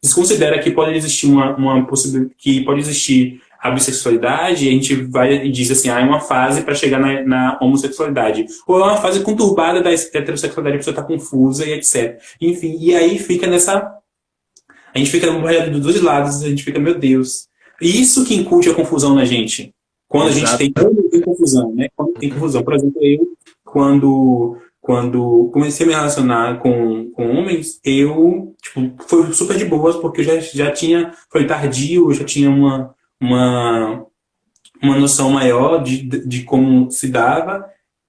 desconsidera que pode existir uma possibilidade, que pode existir a bissexualidade, a gente vai e diz assim, é uma fase para chegar na homossexualidade. Ou é uma fase conturbada da heterossexualidade, a pessoa está confusa e etc. Enfim, e aí fica nessa. A gente fica dos dois lados, a gente fica, meu Deus. Isso que incute a confusão na gente. Quando a gente Exato. tem confusão, né? Quando tem confusão. Por exemplo, eu, quando comecei a me relacionar com homens, eu, tipo, foi super de boas, porque eu já tinha, foi tardio, eu já tinha uma, uma noção maior de como se dava,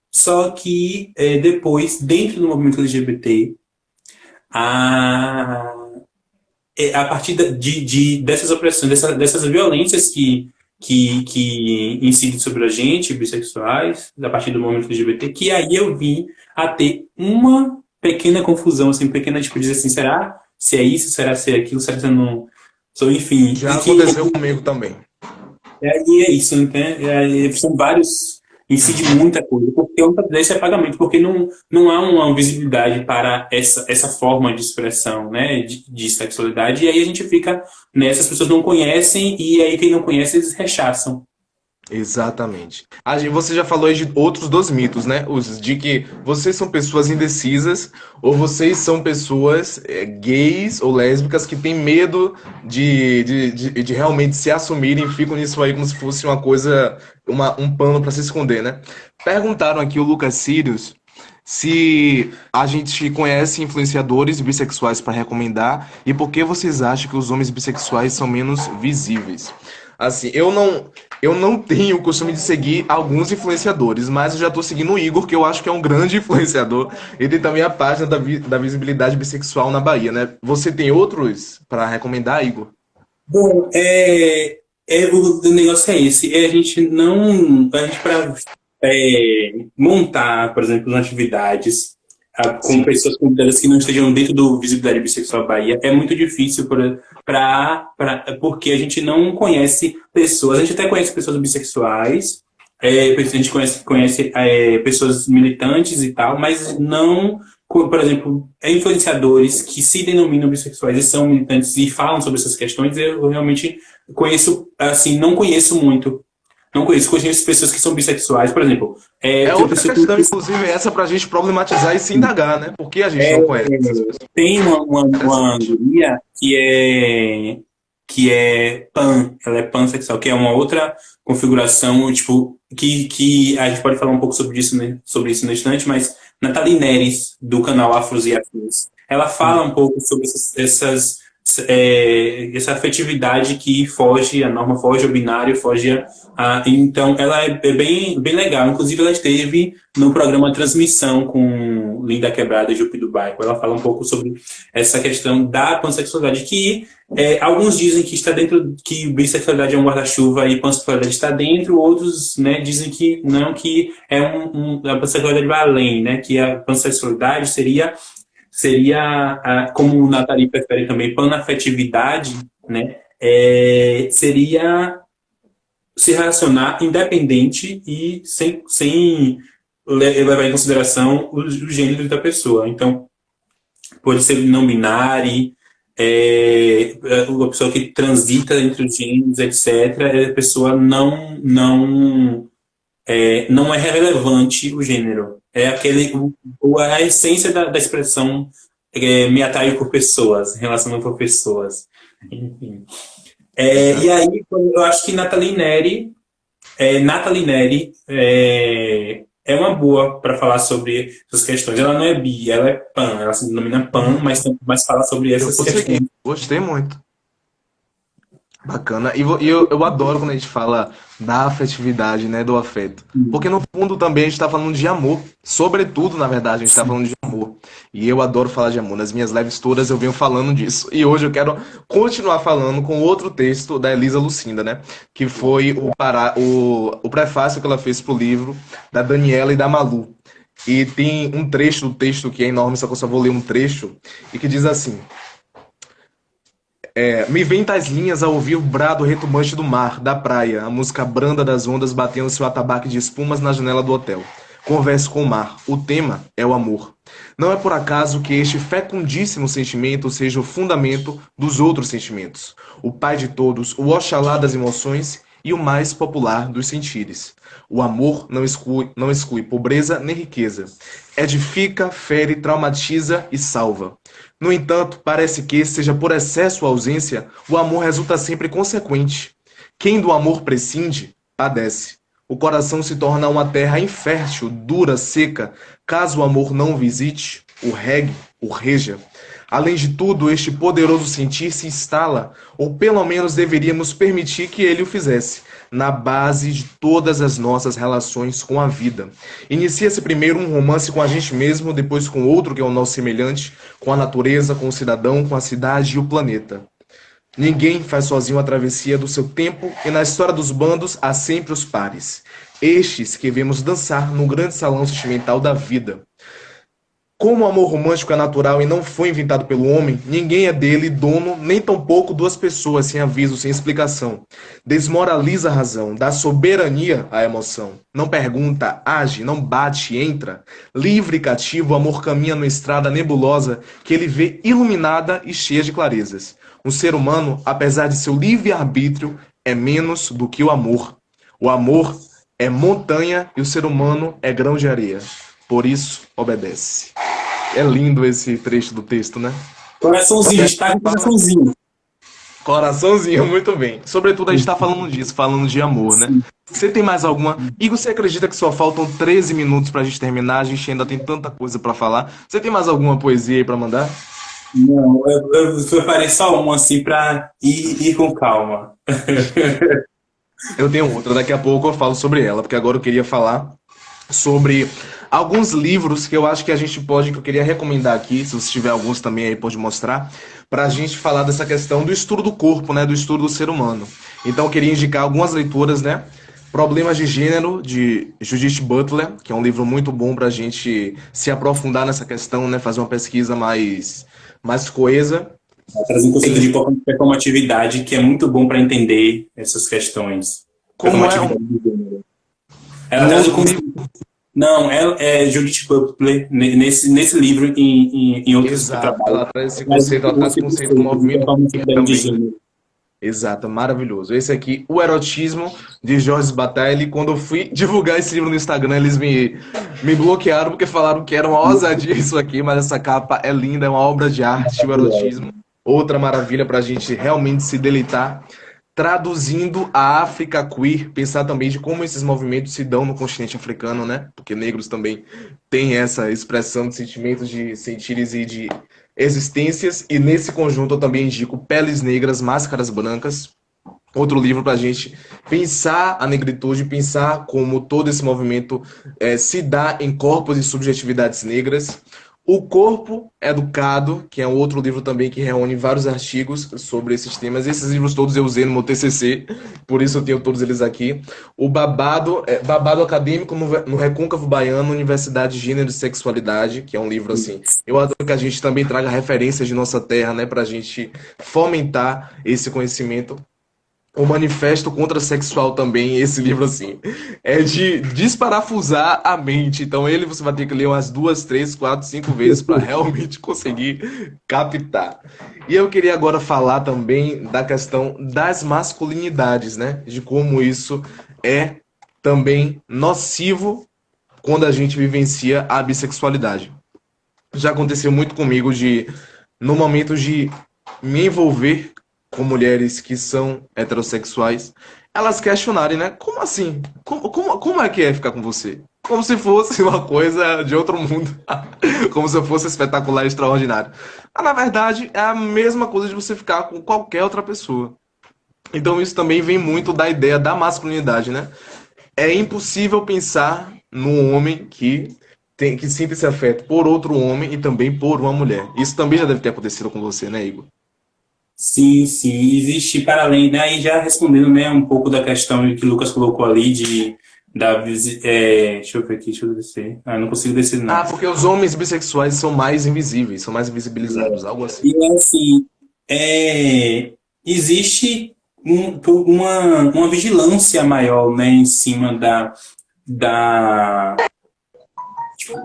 só que depois, dentro do movimento LGBT, a, a partir dessas opressões, dessas violências que incidem sobre a gente, bissexuais, a partir do movimento LGBT, que aí eu vim a ter uma pequena confusão, assim, pequena, tipo, dizer assim, será se é isso, será se é aquilo, será se eu não sou, enfim, Já e que aconteceu comigo também. e é isso, né? São vários, incide muita coisa, porque esse é pagamento, porque não há uma visibilidade para essa forma de expressão, né, de sexualidade, e aí a gente fica nessas pessoas não conhecem, e aí quem não conhece, eles rechaçam. Exatamente. Você já falou aí de outros dois mitos, né? Os de que vocês são pessoas indecisas ou vocês são pessoas gays ou lésbicas que têm medo de realmente se assumirem e ficam nisso aí como se fosse uma coisa, um pano para se esconder, né? Perguntaram aqui o Lucas Sirius se a gente conhece influenciadores bissexuais para recomendar e por que vocês acham que os homens bissexuais são menos visíveis. Assim, eu não tenho o costume de seguir alguns influenciadores, mas eu já tô seguindo o Igor, que eu acho que é um grande influenciador. Ele tem também a página da visibilidade bissexual na Bahia, né? Você tem outros para recomendar, Igor? Bom, o negócio é esse, a gente para montar, por exemplo, as atividades com Sim. pessoas convidadas que não estejam dentro do Visibilidade Bissexual Bahia é muito difícil porque a gente não conhece pessoas, a gente até conhece pessoas bissexuais, a gente conhece pessoas militantes e tal, mas não, por exemplo, influenciadores que se denominam bissexuais e são militantes e falam sobre essas questões, eu realmente conheço, assim, não conheço muito. Não conheço pessoas que são bissexuais, por exemplo. É Tem outra pessoa questão, inclusive, essa pra gente problematizar e se indagar, né? Por que a gente não conhece essas pessoas? tem uma Interessante. guria que é pan, ela é pansexual, que é uma outra configuração, tipo, que a gente pode falar um pouco sobre isso, né, sobre isso no instante, mas Nathalie Neres, do canal Afros e Afins, ela fala um pouco sobre essa afetividade que foge à norma, foge ao binário, foge então, ela é bem legal. Inclusive, ela esteve no programa Transmissão com Linda Quebrada e Jupi do Bairro. Ela fala um pouco sobre essa questão da pansexualidade, que alguns dizem que está dentro, que bissexualidade é um guarda-chuva e pansexualidade está dentro, outros, né, dizem que não, que a pansexualidade vai além, né, que a pansexualidade seria como o Nathalie prefere também, panafetividade, né, seria se relacionar independente e sem levar em consideração o gênero da pessoa. Então, pode ser não binário, uma pessoa que transita entre os gêneros, etc. A pessoa não é relevante o gênero. É a essência da expressão me atraio por pessoas, relacionando por pessoas. Enfim. E aí, eu acho que Nathalie Neri é uma boa para falar sobre essas questões. Ela não é bi, ela é pan, ela se denomina pan, mas fala sobre essas questões. Gostei muito. Bacana. E eu adoro quando a gente fala da afetividade, né? Do afeto. Porque no fundo também a gente está falando de amor. Sobretudo, na verdade, a gente está falando de amor. E eu adoro falar de amor. Nas minhas lives todas eu venho falando disso. E hoje eu quero continuar falando com outro texto da Elisa Lucinda, né? Que foi o prefácio que ela fez pro livro da Daniela e da Malu. E tem um trecho do texto que é enorme, só que eu só vou ler um trecho, e que diz assim: me vem tais linhas a ouvir o brado retumbante do mar, da praia, a música branda das ondas batendo seu atabaque de espumas na janela do hotel. Converso com o mar. O tema é o amor. Não é por acaso que este fecundíssimo sentimento seja o fundamento dos outros sentimentos, o pai de todos, o Oxalá das emoções e o mais popular dos sentires. O amor não exclui pobreza nem riqueza. Edifica, fere, traumatiza e salva. No entanto, parece que, seja por excesso ou ausência, o amor resulta sempre consequente. Quem do amor prescinde, padece. O coração se torna uma terra infértil, dura, seca, caso o amor não visite, o regue, o reja. Além de tudo, este poderoso sentir se instala, ou pelo menos deveríamos permitir que ele o fizesse, na base de todas as nossas relações com a vida. Inicia-se primeiro um romance com a gente mesmo, depois com outro que é o nosso semelhante, com a natureza, com o cidadão, com a cidade e o planeta. Ninguém faz sozinho a travessia do seu tempo e na história dos bandos há sempre os pares. Estes que vemos dançar no grande salão sentimental da vida. Como o amor romântico é natural e não foi inventado pelo homem, ninguém é dele dono, nem tampouco duas pessoas sem aviso, sem explicação. Desmoraliza a razão, dá soberania à emoção. Não pergunta, age, não bate, entra. Livre e cativo, o amor caminha numa estrada nebulosa que ele vê iluminada e cheia de clarezas. Um ser humano, apesar de seu livre-arbítrio, é menos do que o amor. O amor é montanha e o ser humano é grão de areia. Por isso, obedece. É lindo esse trecho do texto, né? Coraçãozinho, está com coraçãozinho. Coraçãozinho, muito bem. Sobretudo a gente está falando disso, falando de amor, né? Você tem mais alguma? Igor, você acredita que só faltam 13 minutos pra gente terminar? A gente ainda tem tanta coisa pra falar. Você tem mais alguma poesia aí pra mandar? Não, eu preparei só uma assim para ir com calma. Eu tenho outra, daqui a pouco eu falo sobre ela, porque agora eu queria falar sobre alguns livros que eu acho que a gente pode, que eu queria recomendar aqui, se você tiver alguns também aí pode mostrar, para a gente falar dessa questão do estudo do corpo, né, do estudo do ser humano. Então eu queria indicar algumas leituras, né? Problemas de Gênero, de Judith Butler, que é um livro muito bom para a gente se aprofundar nessa questão, né, fazer uma pesquisa mais coesa. Traz um conceito de performatividade que é muito bom para entender essas questões. Como é Performatividade do gênero. Ela traz o conceito. Não, é Judith Butler, nesse livro em outros Exato, trabalhos. ela traz esse conceito, ela traz o conceito do movimento performatividade de também. gênero. Exato, maravilhoso. Esse aqui, O Erotismo, de Jorge Bataille. Quando eu fui divulgar esse livro no Instagram, eles me bloquearam porque falaram que era uma ousadia isso aqui, mas essa capa é linda, é uma obra de arte, O Erotismo. Outra maravilha para a gente realmente se deleitar. Traduzindo a África Queer, pensar também de como esses movimentos se dão no continente africano, né? Porque negros também têm essa expressão de sentimentos, de sentires e de existências, e nesse conjunto eu também indico Peles Negras, Máscaras Brancas, outro livro para a gente pensar a negritude, pensar como todo esse movimento se dá em corpos e subjetividades negras. O Corpo Educado, que é um outro livro também que reúne vários artigos sobre esses temas. Esses livros todos eu usei no meu TCC, por isso eu tenho todos eles aqui. O Babado, Babado Acadêmico no Recôncavo Baiano, Universidade, Gênero e Sexualidade, que é um livro assim. Eu adoro que a gente também traga referências de nossa terra, né, para a gente fomentar esse conhecimento. O Manifesto Contra-Sexual também, esse livro assim, é de desparafusar a mente. Então ele você vai ter que ler umas 2, 3, 4, 5 vezes para realmente conseguir captar. E eu queria agora falar também da questão das masculinidades, né? De como isso é também nocivo quando a gente vivencia a bissexualidade. Já aconteceu muito comigo de, no momento de me envolver com mulheres que são heterossexuais, elas questionarem, né? Como assim? Como é que é ficar com você? Como se fosse uma coisa de outro mundo. Como se eu fosse espetacular e extraordinário. Mas, na verdade, é a mesma coisa de você ficar com qualquer outra pessoa. Então isso também vem muito da ideia da masculinidade, né? É impossível pensar num homem que sinta esse afeto por outro homem e também por uma mulher. Isso também já deve ter acontecido com você, né, Igor? Sim, sim, existe para além, né? E já respondendo, né, um pouco da questão que o Lucas colocou ali deixa eu ver aqui, deixa eu descer. Ah, não consigo descer, Ah, não. porque os homens bissexuais são mais invisíveis, são mais invisibilizados, algo assim. E assim, existe uma vigilância maior, né, em cima da,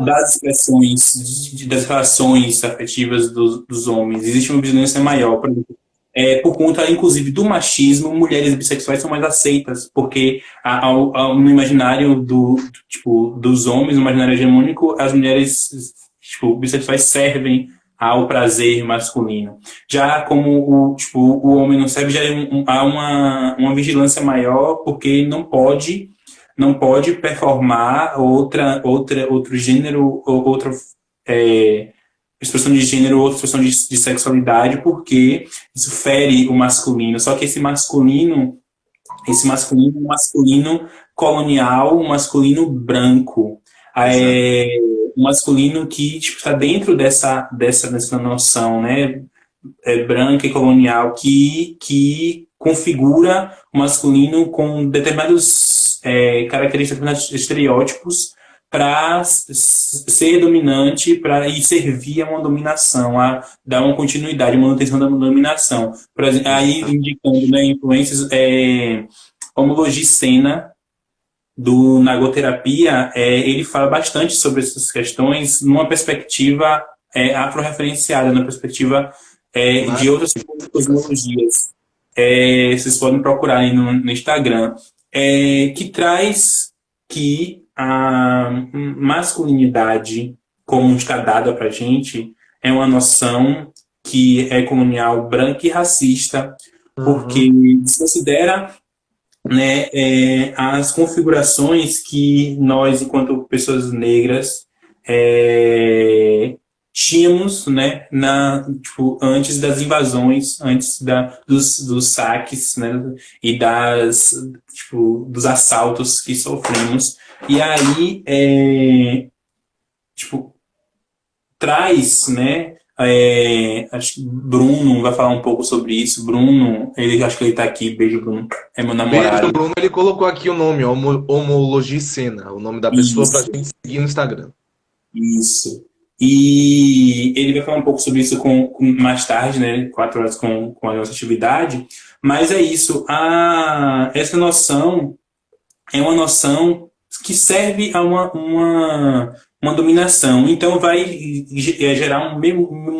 das expressões, das relações afetivas dos homens. Existe uma vigilância maior. Por exemplo, por conta, inclusive, do machismo, mulheres bissexuais são mais aceitas, porque no imaginário tipo, dos homens, no imaginário hegemônico, as mulheres tipo, bissexuais servem ao prazer masculino. Já como tipo, o homem não serve, já há uma vigilância maior, porque não pode performar outro gênero, ou outra expressão de gênero, outra expressão de sexualidade, porque isso fere o masculino. Só que esse masculino é um masculino colonial, um masculino branco. Exato. Um masculino que tipo, está dentro dessa noção, né? Branca e colonial que configura o masculino com determinadas características, determinados estereótipos para ser dominante e servir a uma dominação, a dar uma continuidade, uma manutenção da dominação. Por exemplo, aí Exato. indicando, né, influências, Homologicena, do Nagoterapia, ele fala bastante sobre essas questões numa perspectiva afro-referenciada, numa perspectiva de Massa. outras cosmologias. Vocês podem procurar aí no Instagram, que traz que a masculinidade, como está dada para a gente, é uma noção que é colonial, branca e racista, porque Uhum. desconsidera, né, as configurações que nós, enquanto pessoas negras, tínhamos, né, tipo, antes das invasões, antes dos saques, né, e tipo, dos assaltos que sofremos. E aí, tipo, traz, né, acho que Bruno vai falar um pouco sobre isso. Bruno, acho que ele está aqui, beijo, Bruno, é meu Beijo, namorado. Bruno. Ele colocou aqui o nome, Homologicena, o nome da pessoa pra Isso. gente seguir no Instagram. Isso. E ele vai falar um pouco sobre isso mais tarde, né? 4 horas com a nossa atividade. Mas é isso. Essa noção é uma noção que serve a uma dominação. Então, vai gerar um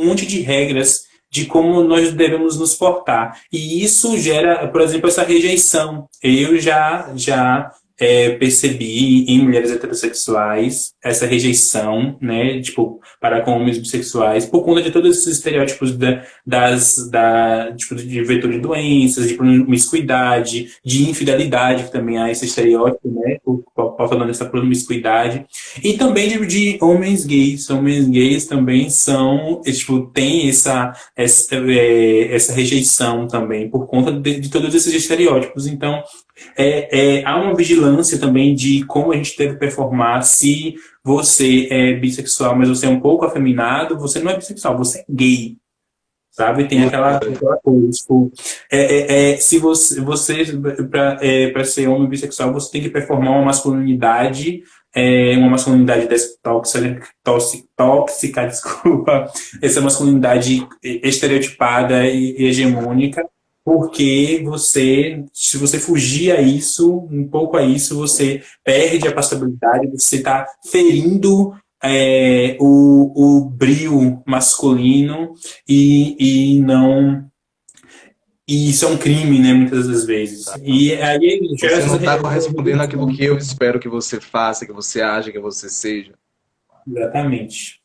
monte de regras de como nós devemos nos portar. E isso gera, por exemplo, essa rejeição. Eu já percebi em mulheres heterossexuais essa rejeição, né, tipo, para com homens bissexuais, por conta de todos esses estereótipos tipo, de vetor de doenças, de promiscuidade, de infidelidade, que também há esse estereótipo, né, falando dessa promiscuidade, e também de homens gays. Homens gays também são, tipo, tem essa rejeição também, por conta de todos esses estereótipos. Então, há uma vigilância também de como a gente deve performar. Se você é bissexual, mas você é um pouco afeminado, você não é bissexual, você é gay. Sabe? Tem aquela coisa, tipo, se para ser homem bissexual, você tem que performar uma masculinidade tóxica, desculpa, essa masculinidade estereotipada e hegemônica, porque se você fugir a isso, um pouco a isso, você perde a passabilidade, você está ferindo o brio masculino e não. E isso é um crime, né, muitas das vezes. E aí gera Você não essas está correspondendo àquilo que eu espero que você faça, que você aja, que você seja. exatamente.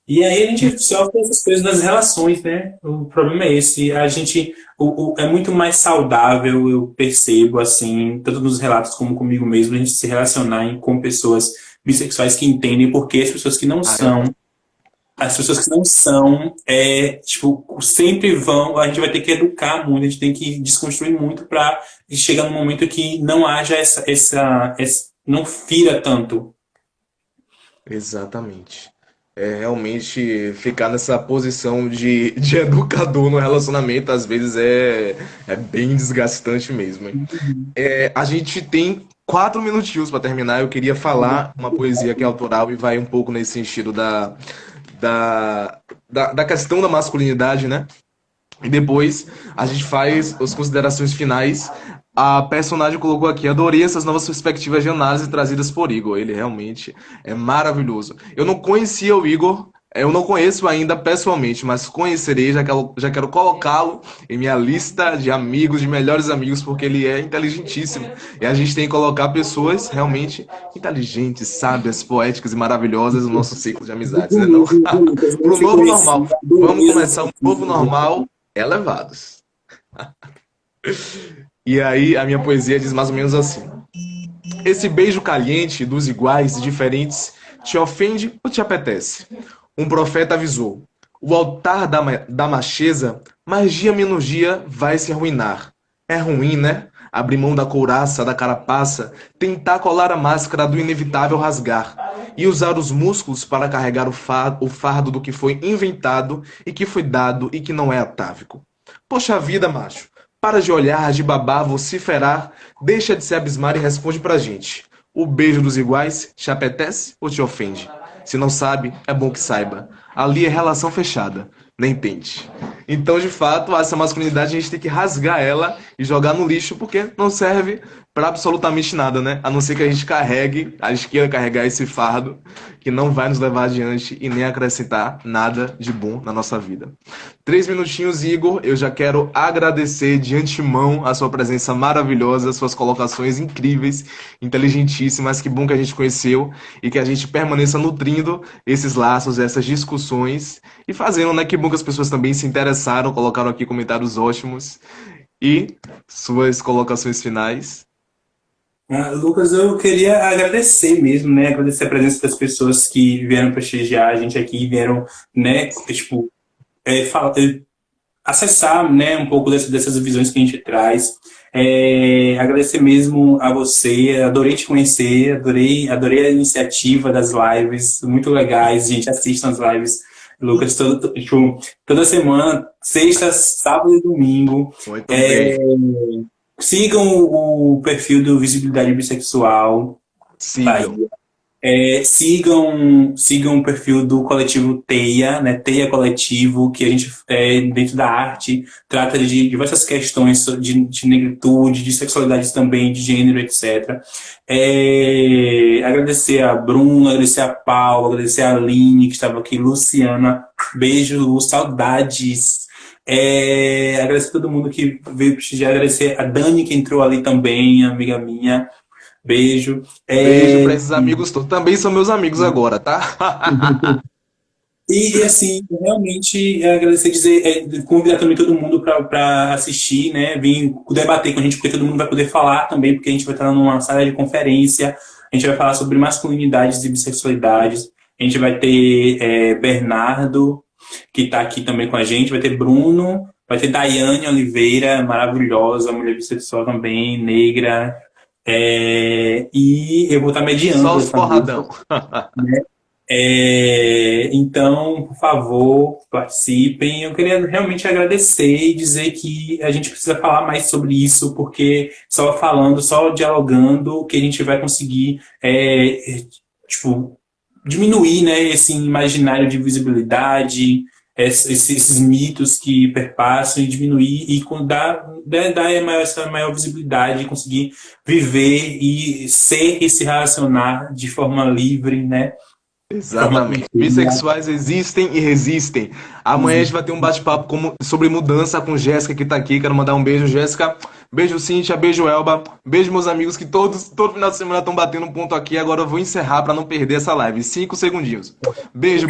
E aí a gente sofre essas coisas nas relações, né? O problema é esse. A gente é muito mais saudável, eu percebo, assim, tanto nos relatos como comigo mesmo, a gente se relacionar com pessoas bissexuais que entendem, porque Ah, é? as pessoas que não são, tipo, sempre vão, a gente vai ter que educar muito, a gente tem que desconstruir muito para chegar num momento que não haja não fira tanto. Exatamente. É realmente ficar nessa posição de educador no relacionamento, às vezes é bem desgastante mesmo, hein? A gente tem 4 minutinhos para terminar. Eu queria falar uma poesia que é autoral e vai um pouco nesse sentido da questão da masculinidade, né? E depois a gente faz as considerações finais. A personagem colocou aqui: adorei essas novas perspectivas de análise trazidas por Igor. Ele realmente é maravilhoso. Eu não conhecia o Igor, eu não conheço ainda pessoalmente, mas conhecerei, já quero colocá-lo em minha lista de amigos, de melhores amigos, porque ele é inteligentíssimo. E a gente tem que colocar pessoas realmente inteligentes, sábias, poéticas e maravilhosas no nosso ciclo de amizades, né? Não? Lucas, Para não o te novo conheci, normal. Vamos adorei as começar um novo expectativas. normal elevados. E aí a minha poesia diz mais ou menos assim: esse beijo caliente dos iguais e diferentes te ofende ou te apetece? Um profeta avisou: o altar da macheza, mais dia menos dia, vai se arruinar. É ruim, né? Abrir mão da couraça, da carapaça, tentar colar a máscara do inevitável rasgar e usar os músculos para carregar o fardo do que foi inventado e que foi dado e que não é atávico. Poxa vida, macho. Para de olhar, de babar, vociferar, deixa de se abismar e responde pra gente. O beijo dos iguais te apetece ou te ofende? Se não sabe, é bom que saiba. Ali é relação fechada. Nem tente. Então, de fato, essa masculinidade a gente tem que rasgar ela e jogar no lixo porque não serve pra absolutamente nada, né? A não ser que a gente carregue, a gente queira carregar esse fardo que não vai nos levar adiante e nem acrescentar nada de bom na nossa vida. 3 minutinhos, Igor. Eu já quero agradecer de antemão a sua presença maravilhosa, suas colocações incríveis, inteligentíssimas. Que bom que a gente conheceu e que a gente permaneça nutrindo esses laços, essas discussões e fazendo, né? Que bom que as pessoas também se interessaram, colocaram aqui comentários ótimos e suas colocações finais. Lucas, eu queria agradecer mesmo, né? Agradecer a presença das pessoas que vieram prestigiar a gente aqui, vieram, né, tipo, acessar, né, um pouco dessas visões que a gente traz. Agradecer mesmo a você, adorei te conhecer, adorei a iniciativa das lives, muito legais, gente, assistam as lives, Lucas, tipo, toda semana, sexta, sábado e domingo. Muito É, bem. sigam o perfil do Visibilidade Bissexual Sigam. Bahia. Sigam o perfil do coletivo Teia, né? Teia Coletivo, que a gente, dentro da arte, trata de diversas questões de negritude, de sexualidade também, de gênero, etc. Agradecer a Bruna, agradecer a Paula, agradecer a Aline, que estava aqui, Luciana, beijo, Lu, saudades. Agradecer a todo mundo que veio prestigiar, agradecer a Dani, que entrou ali também, amiga minha. Beijo. Beijo pra esses amigos todos. Também são meus amigos agora, tá? Assim, realmente agradecer, dizer, convidar também todo mundo para assistir, né? Vir debater com a gente, porque todo mundo vai poder falar também, porque a gente vai estar numa sala de conferência, a gente vai falar sobre masculinidades e bissexualidades. A gente vai ter Bernardo, que está aqui também com a gente, vai ter Bruno, vai ter Daiane Oliveira, maravilhosa, mulher bissexual também, negra. E eu vou estar Só mediando os essa mesa. porradão. Então, por favor, participem. Eu queria realmente agradecer e dizer que a gente precisa falar mais sobre isso, porque só falando, só dialogando, que a gente vai conseguir, tipo, diminuir, né, esse imaginário de visibilidade, esses mitos que perpassam e diminuir e dar essa maior visibilidade, conseguir viver e ser e se relacionar de forma livre, né? De forma Exatamente. tranquila. Bissexuais existem e resistem. Amanhã a gente vai ter um bate-papo sobre mudança com Jéssica que tá aqui. Quero mandar um beijo, Jéssica. Beijo, Cíntia. Beijo, Elba. Beijo, meus amigos que todo final de semana estão batendo um ponto aqui. Agora eu vou encerrar para não perder essa live. 5 segundinhos. Beijo.